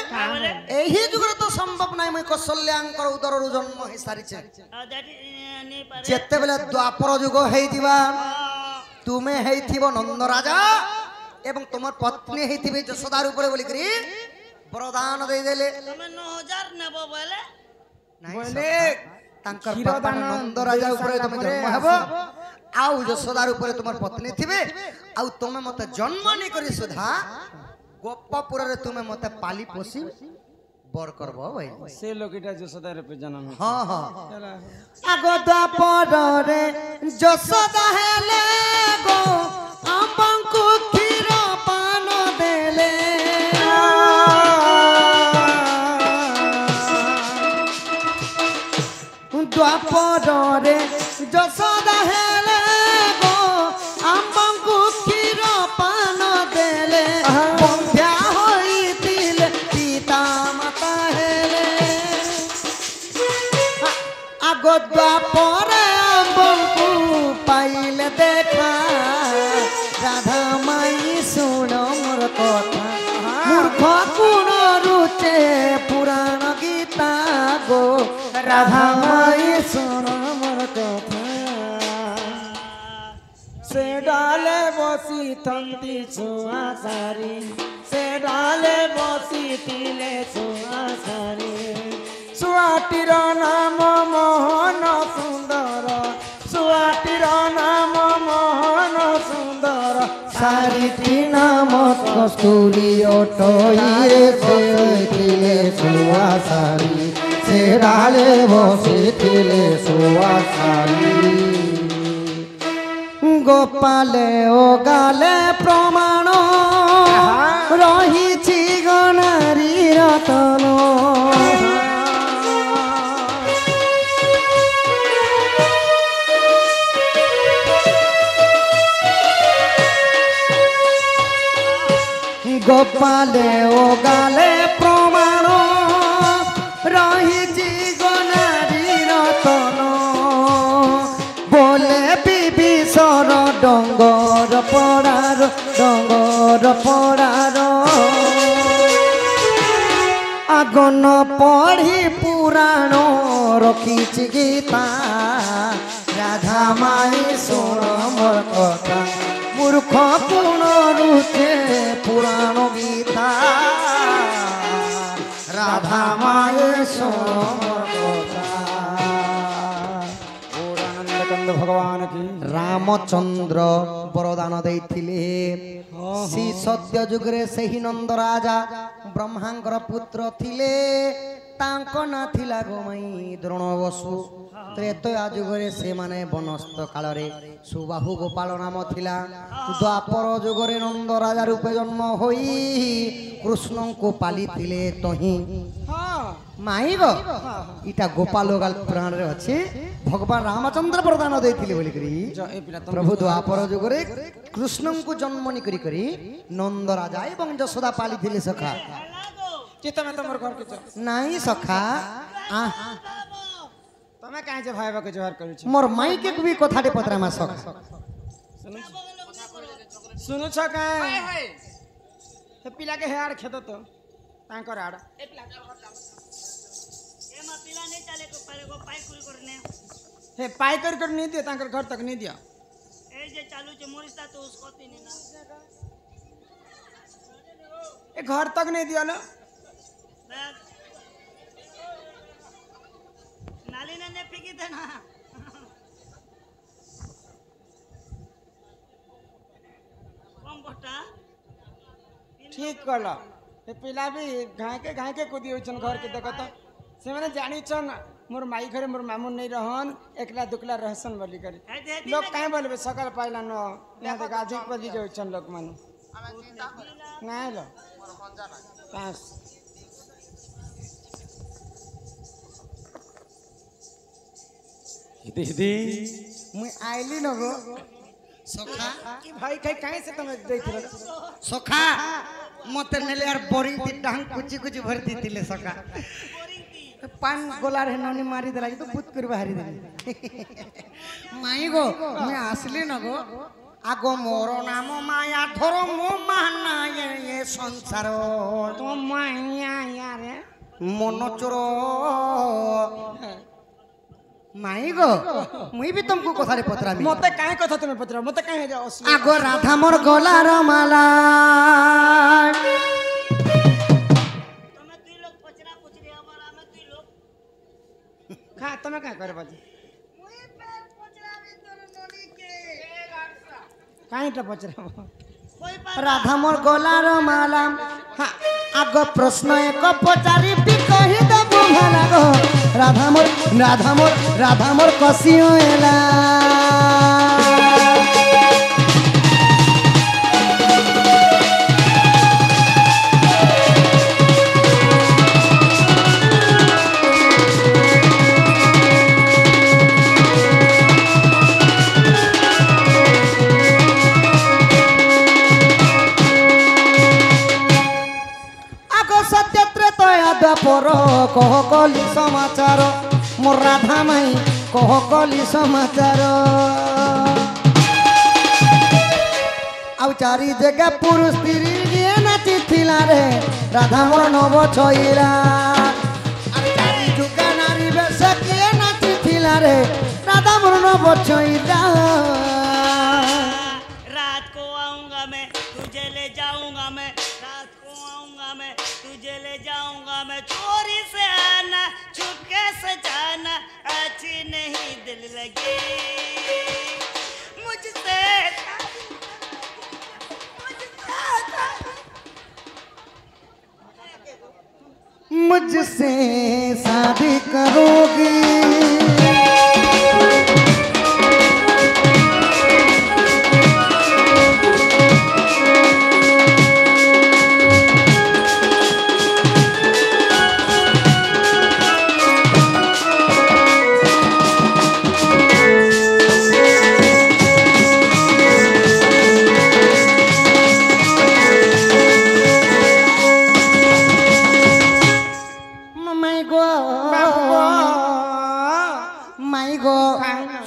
एही जुगरे तो संभव नहीं मैं कौशल्यांकर उदर रु जन्म हे सारी जेते बेले द्वापर जुग हे दिवा तुमे हे थिबो नंद राजा एवं तुमर पत्नी हे थिबे जशोदा ऊपर बोली करी वरदान दे देले तुमे 9000 नेबो बोले बोले तांकर पापा नंद राजा ऊपर तुम जन्म हेबो आउ जशोदार ऊपर तुम पत्नी थिबे आउ तुम मते जन्म नहीं करी सुधा गोपपुर रे तुम मते पाली पोसी बर करबो भाई से लोकिटा जशोदा रे पे जन्म हां हां आगो द्वापर रे जशोदा हेले गो आपंकु क्षीर पान देले द्वापर रे जशोदा हेले द्वापर आंबंकु पाइले देखा राधा माई सुन मोर कथा मूर्ख गुण रुचे पुराण गीता गो राधा माई सुन मोर कथा से डाले बसी थंती छुआ सारी से डाले बसी तिले छुआ सारी सुआटीर नाम मोहन सुंदर सुआटीर नाम मोहन सुंदर सारिटी नाम कस्तूरी ओटोइरे से सुआ सारी से डाले बसिथिले सुआ सारी गोपाले ओ गाले प्रमाण रहिछि गणारी रतन गोपाले ओ गाले प्रमाण रहिछि गणारी ଡଙ୍ଗର ପଡ଼ାର ଡଙ୍ଗର ପଡ଼ାର ଆଗନ ପଢ଼ି ପୁରାଣ ରଖିଛି ଗୀତା ରାଧା ମାଇ ଶୁଣ ମୋର କଥା ମୂର୍ଖ ପୁଣ ରୁଚେ ପୁରାଣ ଗୀତା ରାଧା ମାଇ ଶୁଣ ମୋର କଥା। ପୂର୍ଣାନନ୍ଦକନ୍ଦ ଭଗବାନ କି ରାମଚନ୍ଦ୍ର ବରଦାନ ଦେଇଥିଲେ ଶ୍ରୀ ସତ୍ୟ ଯୁଗରେ ସେହି ନନ୍ଦ ରାଜା ବ୍ରହ୍ମାଙ୍କର ପୁତ୍ର ଥିଲେ ତାଙ୍କ ନାଁ ଥିଲା ଗୋମାଇ ଦ୍ରୋଣ ବସୁ। ତ୍ରେତୟା ଯୁଗରେ ସେମାନେ ବନସ୍ତ କାଳରେ ସୁବାହୁ ଗୋପାଳ ନାମ ଥିଲା। ଦ୍ୱାପର ଯୁଗରେ ନନ୍ଦ ରାଜା ରୂପେ ଜନ୍ମ ହୋଇ କୃଷ୍ଣଙ୍କୁ ପାଲିଥିଲେ ତହିଁ ମାଇବ ଇଟା ଗୋପାଳ ପୁରାଣରେ ଅଛି। ଭଗବାନ ରାମଚନ୍ଦ୍ର ବରଦାନ ଦେଇଥିଲେ ବୋଲିକରି ପ୍ରଭୁ ଦ୍ୱାପର ଯୁଗରେ କୃଷ୍ଣଙ୍କୁ ଜନ୍ମ କରି ନନ୍ଦ ରାଜା ଏବଂ ଯଶୋଦା ପାଲିଥିଲେ ସଖା। ତମେ ତମର ଘରକୁ ଯାଅ ନାଇଁ ସଖା ତମେ କାହିଁ ଯେ ଭାଇବାକୁ ଜୋହାର କରୁଛ ମୋର ମାଇକେ ବି କଥାଟେ ପଚରାମା ସଖା। ଶୁଣୁଛ କାଇଁ ସେ ପିଲାକେ ହେ ଆଡ ଖେଦ ତ ତାଙ୍କର ଆଡ एमा पिला नहीं चले को पाले को पाई कुरी करने हे पाई कर नहीं दियो तांकर घर तक नहीं दियो ए जे चालू जे मोरिस्ता तो उसको तीन ना ए घर तक नहीं दियो ना बस नाली ने फेंकी थे ना कम बटा ठीक कल ए पिला भी घाई के कुदी होचन घर के देखत से माने जानी छन मोर माई घरे मोर मामू नहीं रहन एकला दुकला रहसन बोली कर लोग काहे बोलबे सकल पाइला न यहाँ तक आज बली जाउछन लोग माने नहीं लो पास हिदी मुई आइली न गो सखा कि भाई काहे से तुम देथिलो सखा मते नेले यार बोरिंग ती डांग कुची कुची भर दीतिले सखा पान गोला रे ननी मारी देला तो भूत कर बाहरी देली माई गो मैं आसली न गो आगो मोरो नाम माया धरो मो माना ये संसार तो माया यार मन चोरो माई गो मुई भी तुमको कथा रे पतरामी मते काहे कथा तुमे पतरा मते काहे जा असली आगो राधा मोर गलार माला तुम्हें दुई लोग पचरा पुचरी हमारा में दुई लोग खा तुमे काहे करे बाजी मुई पैर पचरा भी तोर ननी के काहे टा पचरा कोई पार राधा मोर गलार माला हाँ आगो प्रश्न एक पचारि भी कहि देबो भला गो राधा मोर कसियो एला द्वापर कह कली समाचार मोर राधा माई कह कली समाचार आउ चारि जगह पुरुष स्त्री किए नाची थिला रे राधा मोर नव छईला चारि जुगा नारी बेश किए नाची थिला रे राधा मोर नव छईला रात को आऊंगा मैं तुझे ले जाऊंगा मैं रात को आऊंगा मैं तुझे ले जाऊंगा मैं चोरी से आना चुपके से जाना अच्छी नहीं दिल लगी मुझसे मुझसे शादी करोगी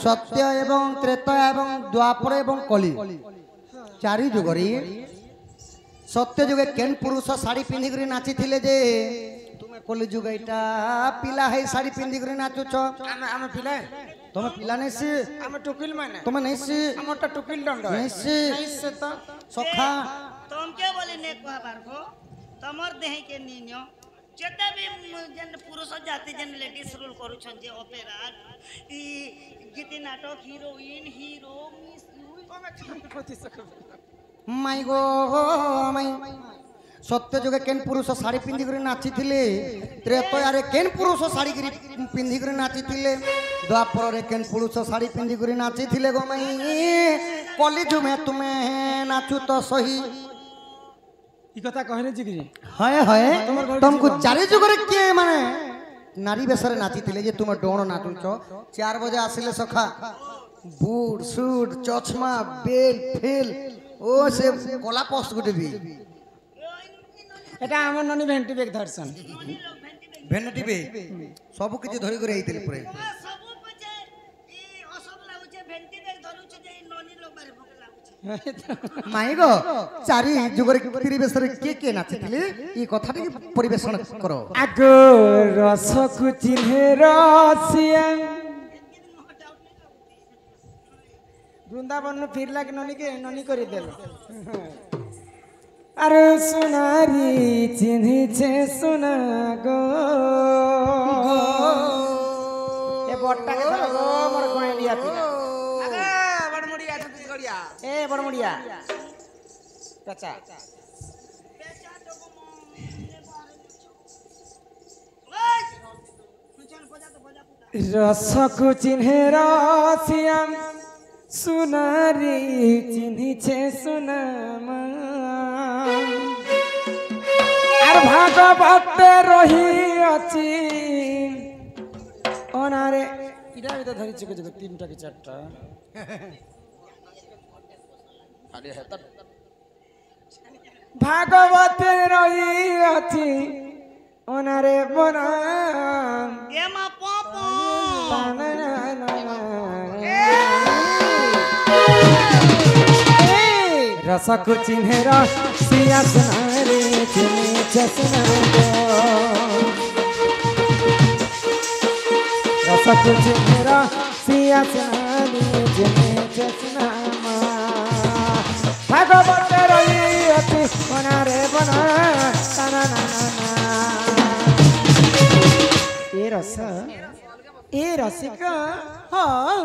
सत्य एवं त्रेता एवं द्वापर एवं কলি চারি যুগরে সত্য যুগে কেন পুরুষ শাড়ি পিন্ধি করে নাচিছিলে যে তুমি কলি যুগ এটা পিলা হই শাড়ি পিন্ধি করে নাচুছ আমি পিলা তুমি পিলা নেছি আমি টুকিল মানে তুমি নেছি আমারটা টুকিল দণ্ড নেছি নেইছে তো সখা তোমকে বলি নে কহ পারবো তোমার দেহে কে নিনিও যেটা भी जन पुरुष जाति जन लेडीज रोल करूछन जे ऑपेरा ई गीति नाटक हीरोइन हीरो मिस মাই গো মাই সত্য যুগে কেন পুরুষ শাড়ি পিন্ধি করে নাচিছিলে ত্রেতয়ারে কেন পুরুষ শাড়ি পিন্ধি করে নাচিছিলে দ্বাপরে কেন পুরুষ শাড়ি পিন্ধি করে নাচিছিলে গো মাই কলি যুগে তুমি নাচু তো সহি ই কথা কহনে জিগি হয় হয় তোমাকে চারি যুগরে কে মানে নারী বেশরে নাচিছিলে যে তুমি ডোণ নাচুছ 4 বজে আসিলে সখা বুট সুট চশমা বেল ফেল ও সে কলা পোস্ট গুটে বি এটা আমার ননি ভেন্টি বেগ ধরছন ভেন্টি বে সবু কিছু ধরি করে আইতিলে পরে सबु पचे ई असब लागुचे भेंटी देख धरुचे जे नोनी लोग बारे भूख लागुचे মাই গো চারি যুগরে তিরি বেশরে কে নাচিছিলে এই কথাটি পরিবেশন করো আগ রসকু চিনহে রসিয়া বৃন্দাবন ফিরলা কি ননি করে দিল আরে সোনারি চিনহিছে সোনা গো এ বটটাকে ধরো গো মোর কোয়েলিয়া পিলা আগা বড়মুড়িয়া ছত্তিশগড়িয়া এ বড়মুড়িয়া চাচা बेचा तो को ले बारे ओए चल बजा पुता রসকু চিনহে রসিয়াম সোনারি চিনহিছে সোনামা আর ভাগবতে রহি অছি ওনারে ইটা বিটা ধরি চুকে চুকে 3টা কি 4টা ভাগবতে রহি অছি ওনারে বনাম ए मा पोपो रसकु चिन्हेरा सिया सुनारे चिन्हे चसना रसकु चिन्हेरा सिया सुनारे चिन्हे चसना भागवत रही अति बनारे बना तना ना ए रसिका हाँ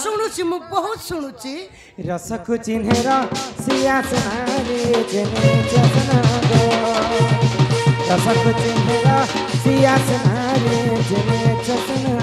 শুনুছি মু বহুত শুনুছি रसकु चिन्हेरा सिया सुनारे चिन्हे चसना गो रसकु चिन्हेरा सिया सुनारे चिन्हे चसना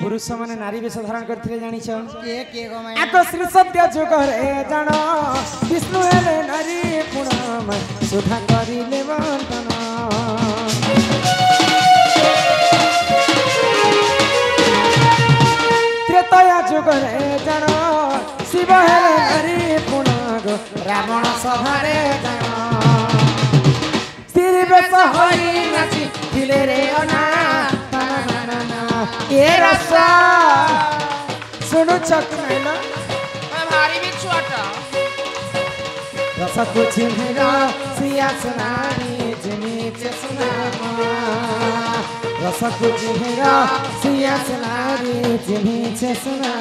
पुरुष माने नारी बेश धारण करथिले जानिछ के गो माई आको श्री सत्य जुगरे जान विष्णु हेले नारी पुराम सुधा करिले बंटन त्रेतया जुगरे जान शिव हेले नारी पुनाग रावण सभारे जान स्त्री बेश होई नाची दिले रे अना ये रसा सुनो चक मैना भारी भी छोटा रसा कुछ मेरा सिया सुनानी जिनी चसना रसा कुछ मेरा सिया सुनानी जिनी चसना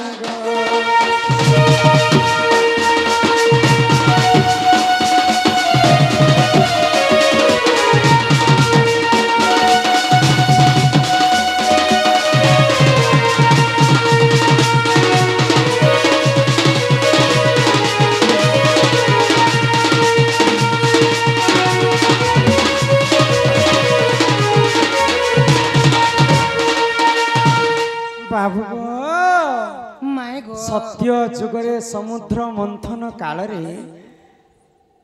माई गो सत्य जुगरे समुद्र मंथन काल रे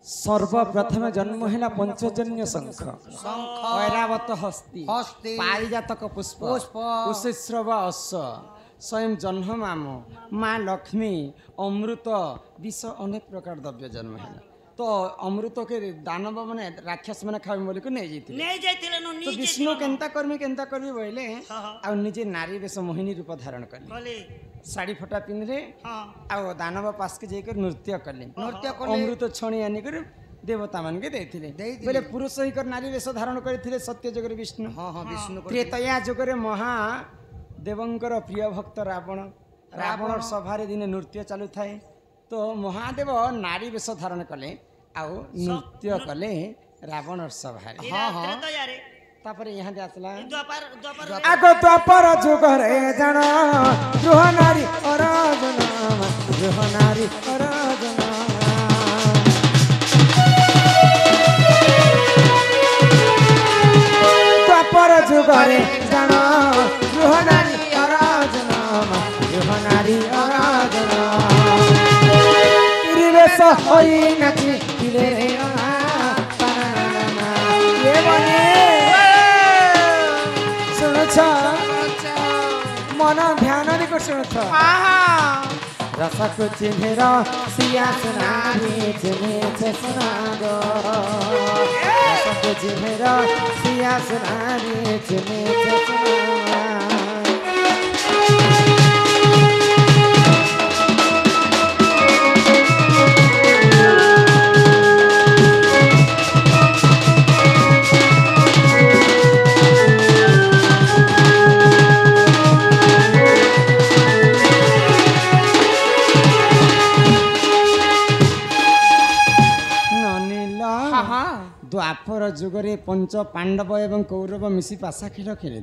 सर्वप्रथम जन्म है पंचजन्य शंख ऐरावत हस्ती हस्ती पारिजातक पुष्प पुष्प कुशेश्रव अश्व स्वयं जन्म माम माँ लक्ष्मी अमृत विष अनेक प्रकार द्रव्य जन्म है तो अमृत के दानव मैंने राक्षस मैंने खावे बोली को नहीं जाते नहीं जाइथिले नो तो नीचे विष्णु केंता करमी बोले आ निजे नारी बेश मोहिनी रूप धारण कले बोले शाड़ी फटा पिंधे हां आ दानव पास के जाकर नृत्य कले नृत्य कले अमृत छणी आनिकर देवता मान के देथिले बोले पुरुष ही कर नारी वेश धारण करथिले सत्य जगरे विष्णु हां हां विष्णु त्रेतया जगरे महा देवंकर प्रिय भक्त रावण रावण सभारे दिन नृत्य चालू थाए तो महादेव नारी वेश धारण कले आउ नृत्य कले रावण सभारे हां हां तो यार तापरे यहाँ दे आसला द्वापर आगो द्वापर जुगरे जाना गृह नारी अराधना गृह नारी अराधना द्वापर जुगरे जाना गृह नारी अराधना गृह नारी अराधना परिवेश होई नाची दिले रे ये बने मन ध्यान को शुणुछ रस को चिन्हेर सियास नारी चिन्हे सुनागो रस को चिन्हेर सियास नारी चिन्हे सुनागो द्वापर जुगरे पंच पांडव एवं कौरव मिसी पासा खेल खेली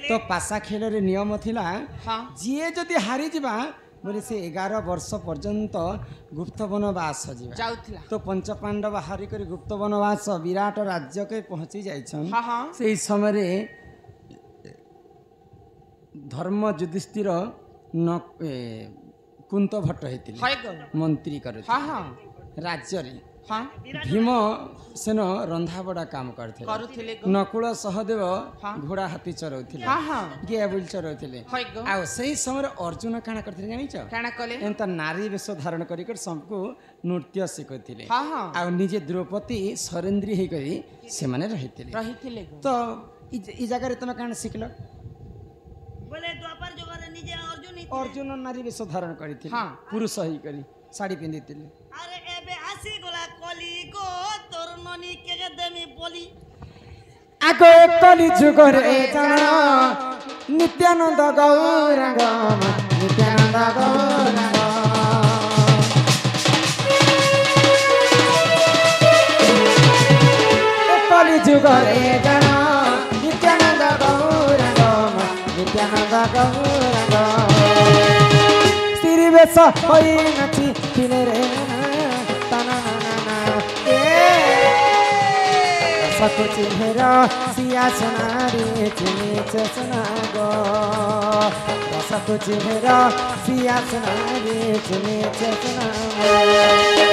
तो पासा खेल रे नियम थिला जी जदि हारी जिबा बोले से 11 वर्ष पर्यंत गुप्त वनवास जाउथिला तो पंच पांडव हारी कर गुप्त वनवास विराट राज्य के पहुंची जाइछन से समय रे धर्म युधिष्ठिर कुंत भट्ट हेतिले मंत्री कर राज्य रे भीम सेन रंधा बड़ा काम करते नकुल सहदेव घोड़ा हाथी चरौथिले गेया बुल चरौथिले आ सही समय अर्जुन काना करथिले जानिछ काना कले एंता नारी वेश धारण करी कर सबको नृत्य सिखैथिले आ निजे द्रौपदी सरेंद्री हे करी से माने रहिथिले तो ई जगह रे तमे काना सिखलो बोले द्वापर जुगरे निजे अर्जुन नारी वेश धारण करिथिले पुरुष ही करी साड़ी पिंधिथिले अरे एबे आसी गोला कली गो तोर ननी के देमी बोली आगो कली जुगरे जाना नित्यानंद गौरंग नित्यानंद गौरंग कली जुगरे जाना नित्यानंद गौरंग नित्यानंद गौरंग सिरी बेस होई नाची दिले रे सको चिन्हेर सियास नारी चिन्हे सुनागो रसको चिन्हेर सियास नारी चिन्हे सुनागो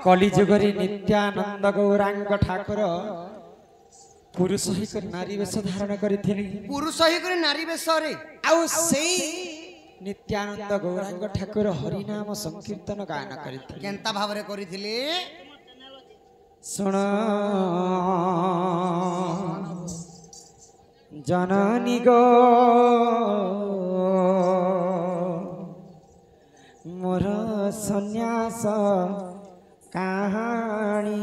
कलिजुगरी नित्यानंद गौरांग ठाकुर पुरुष ही कर नारी वेश धारण करथिले पुरुष ही कर नारी वेश रे आउ सेई नित्यानंद गौरांग ठाकुर हरि नाम संकीर्तन गायन करथिले केंता भाव रे करिथिले सुन जननी गो मोर सन्यास कहानी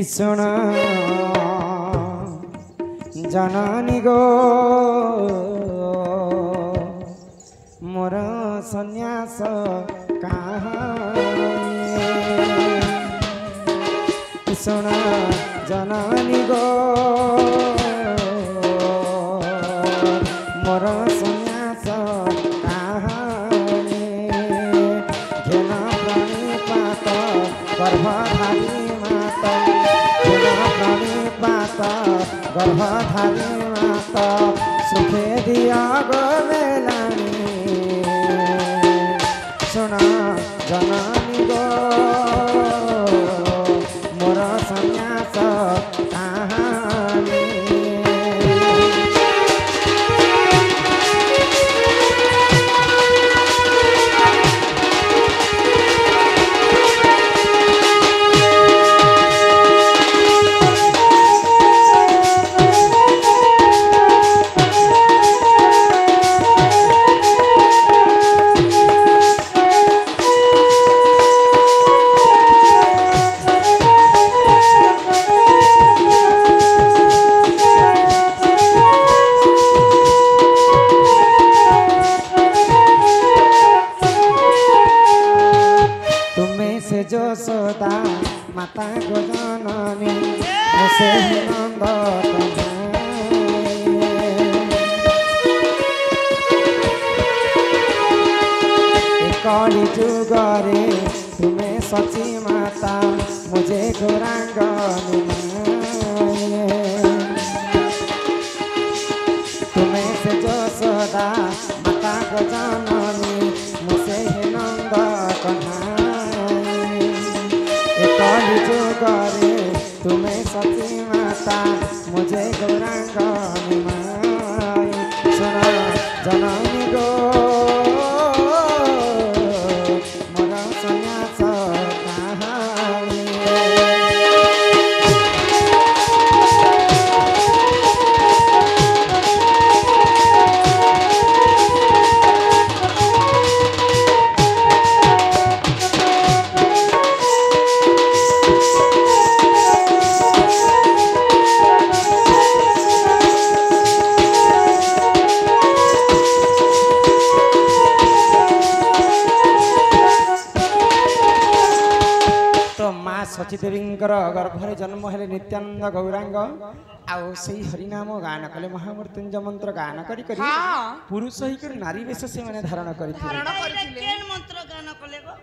सुन जननी गो मोर सन्यास कहानी सुन जननी गो मोर सन्यास कहानी घेन प्रणिपात गर्भधारी माता घेन प्रणिपात गर्भधारी माता सुखे दिया गोलानी सुन जननी गो मोर सन्यास कहानी यशोदा माता को जननी से नंद कली जुगरे तुम्हें सची माता मुझे गौरांग तुम्हें से यशोदा माता को जननी मुझे नंद कन्हाई कली जुगरे तुम्हें सची माता मुझे गौरांग सुना जननी गो सचीदेवींकर गर्भरे जन्म हेले नित्यानंद गौरांग आउ से हरिनाम गान कले महामृत्युंजय मंत्र गान करी करी पुरुष ही कर नारी वेश से माने धारण करथिले केन मंत्र गान कले गो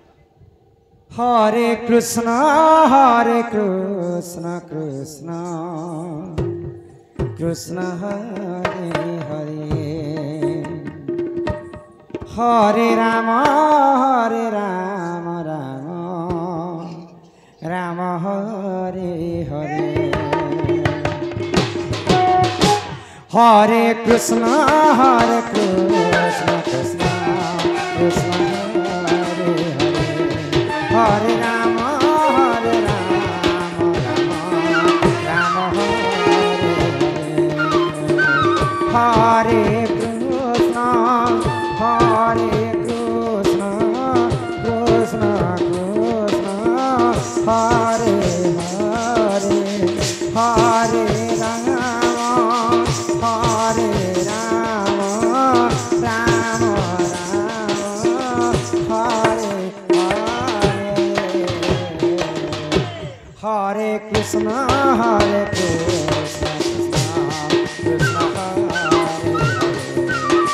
हरे कृष्ण कृष्ण कृष्ण हरे हरे हरे राम राम राम हरे हरे हरे कृष्ण कृष्ण कृष्ण हरे हरे हरे राम राम हरे हरे कृष्ण कृष्ण हरे हरे हरे राम राम हरे हरे कृष्ण कृष्ण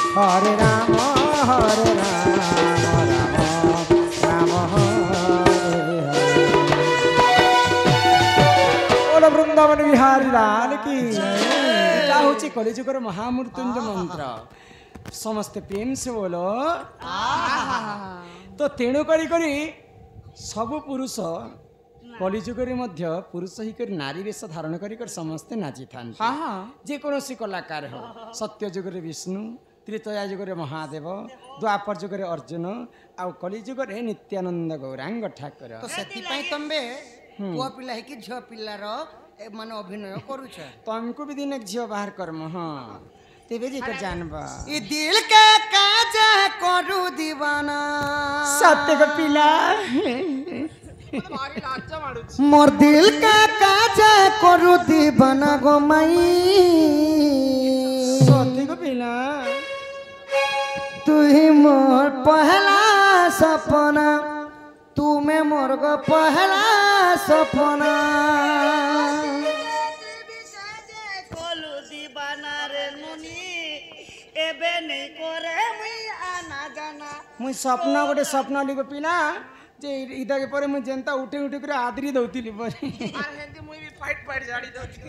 हरे राम राम वृंदावन बिहारी लाल की हूँ कलिजुगर महामृत्युंजय मंत्र समस्ते प्रेम से बोलो तो तेणु करी सब पुरुष कलिजुगर मध्य पुरुष ही कर नारी वेश धारण कर समस्ते नाची था जेकोसी कलाकार हो सत्य जुगरे विष्णु त्रेतया जुगरे महादेव द्वापर जुगरे अर्जुन आउ कलिजुगर नित्यानंद गौरांग ठाकुर तो सेतिपाई तंबे पुआ पिला है कि झियो पिलार मान अभिनय करूछ तुमको भी दिन एक झियो बाहर करम हां तेबे जे कर जानबा ई दिल का काजा करू दीवाना सत्य को पिला मोर दिल का काजा करू दीवाना गो माई सती को पिला तू ही मोर पहला सपना तू में मोर गो पहला सपना কলু দিবানা রে নুনি এবে নেই করে মুই আনা জানা मुई सपना गोटे सपना लिखो पिला जे इदा के परे मुई जेंता उठे उठे करे आदरी दउतिली परे আর হেন্দি মুই বি ফাইট ফাইট জাড়ি দউছি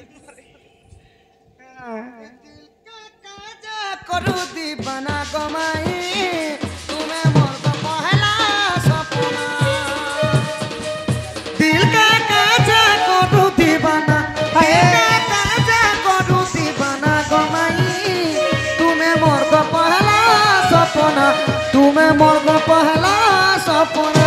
दिल का काजा करू दीवाना गो माई तू में मोर गो पहला सपना दिल का काजा करू दीवाना दिल का काजा करू दीवाना गो माई तू में मोर गो पहला सपना तू में मोर गो पहला सपना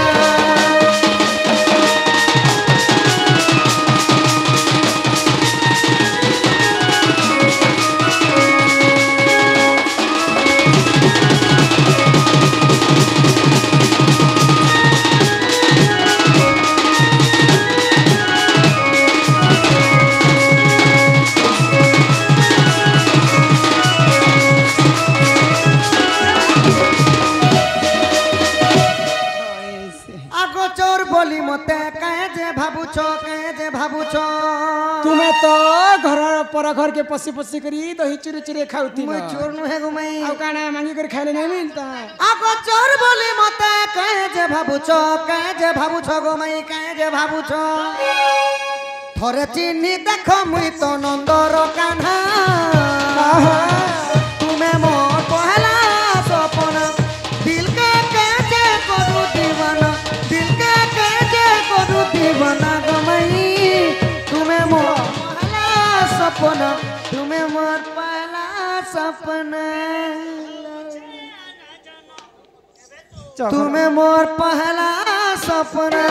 आगो चोर बोली मते कहे जे भाबुछ तुम्हें तो घर पर घर के पसी पसी करी दही चुरी चुरी खाउती मैं चोर नु है गुमाई अब काना मांगी कर खाले नहीं मिलता आगो चोर बोली मते कहे जे भाबुछ गुमाई कहे जे भाबुछ थरे चिन्ही देखो मुई तो नंदर कान्हा तुम्हें मोर पहला सपना दिल का काजे करू दीवाना दिल का काजे करू दीवाना गमई तुम्हें मोर पहला सपना तुम्हें मोर पहला सपना तुम्हें मोर पहला सपना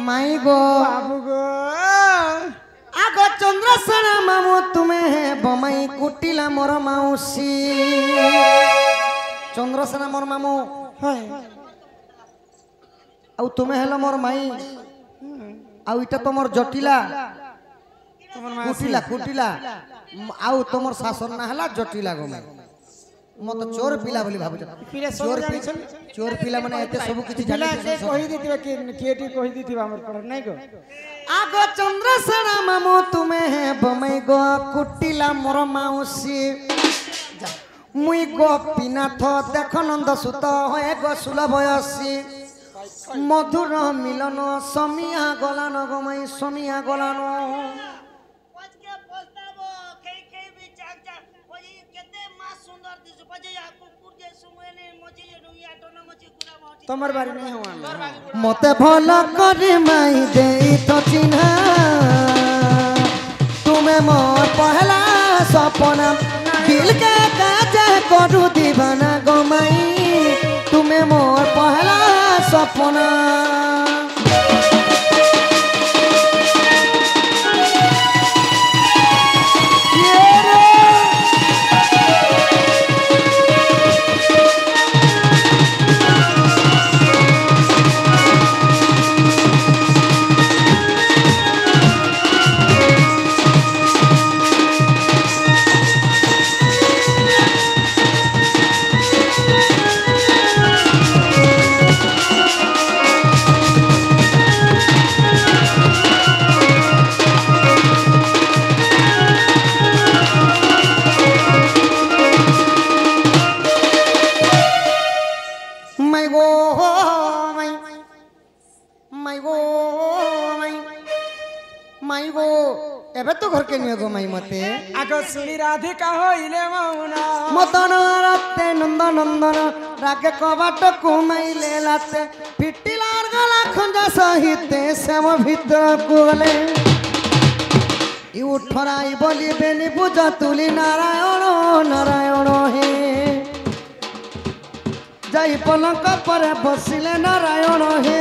माई गो बाबू गो आगो चंद्रसेना मामू तुम्हें है बमाई कुटिला मोर माउसी चंद्रसेना मोर मामू हाय आउ तुम्हें हेलो मोर माई आउ इटा तो मोर जटिला कुटिला कुटिला आउ तोमर शासन ना हला जटिला गो माई मत चोर पिला बोली भाबु पिला सब चोर जानि छल चोर पिला माने एते सब किछि पिला जानि से कहि दितिबा केटी कहि दितिबा हमर पर नहीं गो आगो चंद्रसेना मामू तुम्हें है बमाई गो कुटिला मोर माउसी मुई गोपीनाथ देख नंद सुत होए गो सुलभयसी मधुर मिलन समिया गलान गमाई समिया गलान পজকে পস্তাবো খেই খেই বি চাক চাক ওই কেতে মা সুন্দর দিছু পজে আ কুকুর যে সুমেনে মচি যে নুইয়া টন মচি গুলা মচি तमर बारी नहीं हुआ मते भल करे माई देई तो चिन्हा तुम्हें मोर पहला सपना दिल का काजा करू दीवाना गमाई तुम्हें मोर पहला सपना শুনি রাধিকা হইলে মৌন মদন রাতে নন্দ নন্দন রাগে কবাট কুমাইলে লাতে পিটিলার গলা খঞ্জা সহিতে শ্যাম ভিতরକୁ গলে উঠরাই বলিবেনি পূজা তুলি নারায়ণ নারায়ণ হে যাই পলঙ্ক পরে বসিলে নারায়ণ হে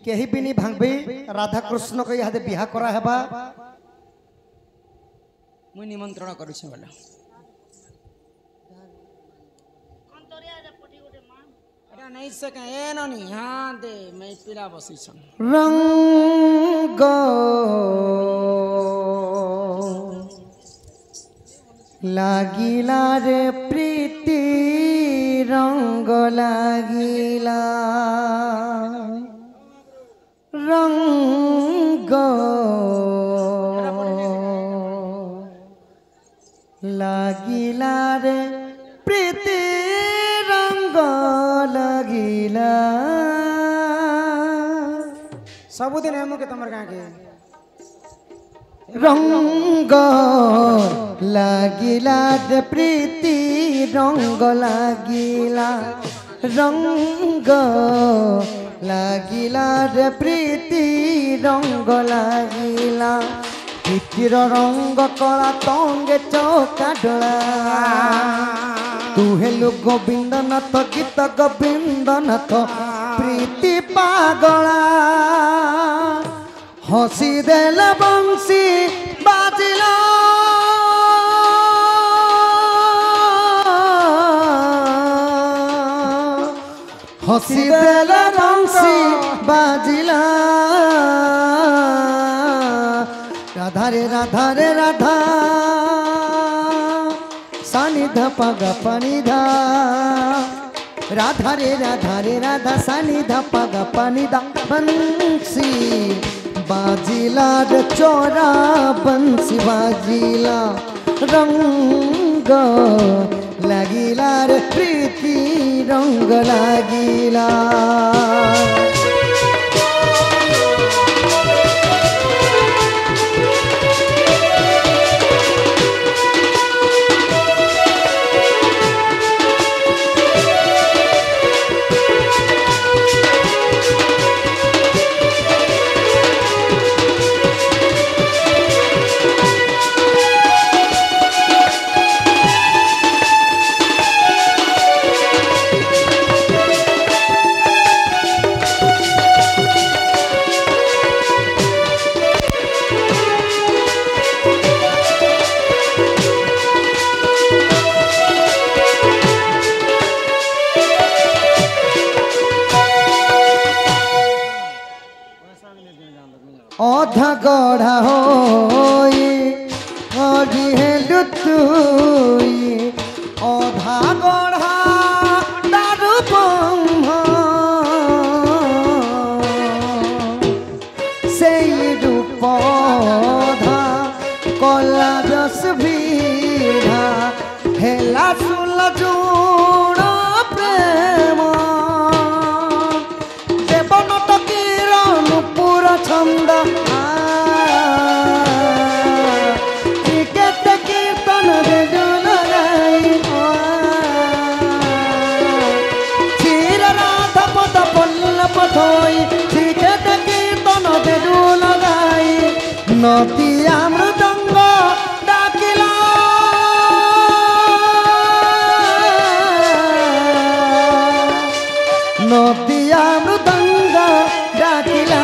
केही भी नहीं भांगबे राधा कृष्ण को यहाँ बिहा करा हेबा मुई निमंत्रण करुछि बोला एटा नहीं सके ए ननी हां दे मैं पिला बसी छन रंग लागिला रे प्रीति रंग लागिला रंग लागिला रे प्रीति रंग लागिला सबुदिन हम के तमर गां के रंग लागिला रे प्रीति रंग लागिला रंग लागिला रे प्रीति रंग लागिला प्रीतिर रंग कला तंगे चौका डोला तू हेलु गोविंद नाथ गीत गोविंद नाथ प्रीति पागला हसी देले बंसी बाजिला हसी देले बंसी बाजिला राधा रे राधा रे राधा सानी ध पग पानी धा राधा रे राधा सानी ध पग पानी धा बंसी बाजिला रे चोरा बंसी बाजिला रंग लागिला रे प्रीति रंग लागिला अधा गढ़ा होई अधी हेलु तुई अधा गढ़ा दारु ब्रह्म सेई रूप अधा कला रस भीड़ा हेला सुल जुड़ प्रेम देवन टकीरन पूरा छंद कीर्तन रे क्षीर राधा पद पल्लव धोई कीर्तन दे लगाई नदिया मृदंग डाकिला नदिया मृदंग डाकिला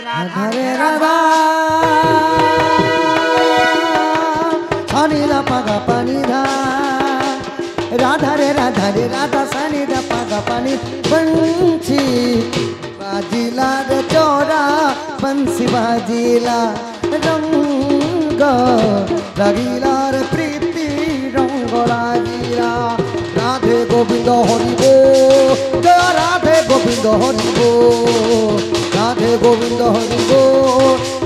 राधा रे राधा सानी दा पगा पानी धा राधा रे राधा सानी दा पगा पानी बंसी बाजिला रे चोरा बंसी बाजिला रंग लागिला रे प्रीति रंग लागिला राधे गोविंद हरि बोल जय राधे गोविंद গোবিন্দ হরি বল রাধে গোবিন্দ হরি বল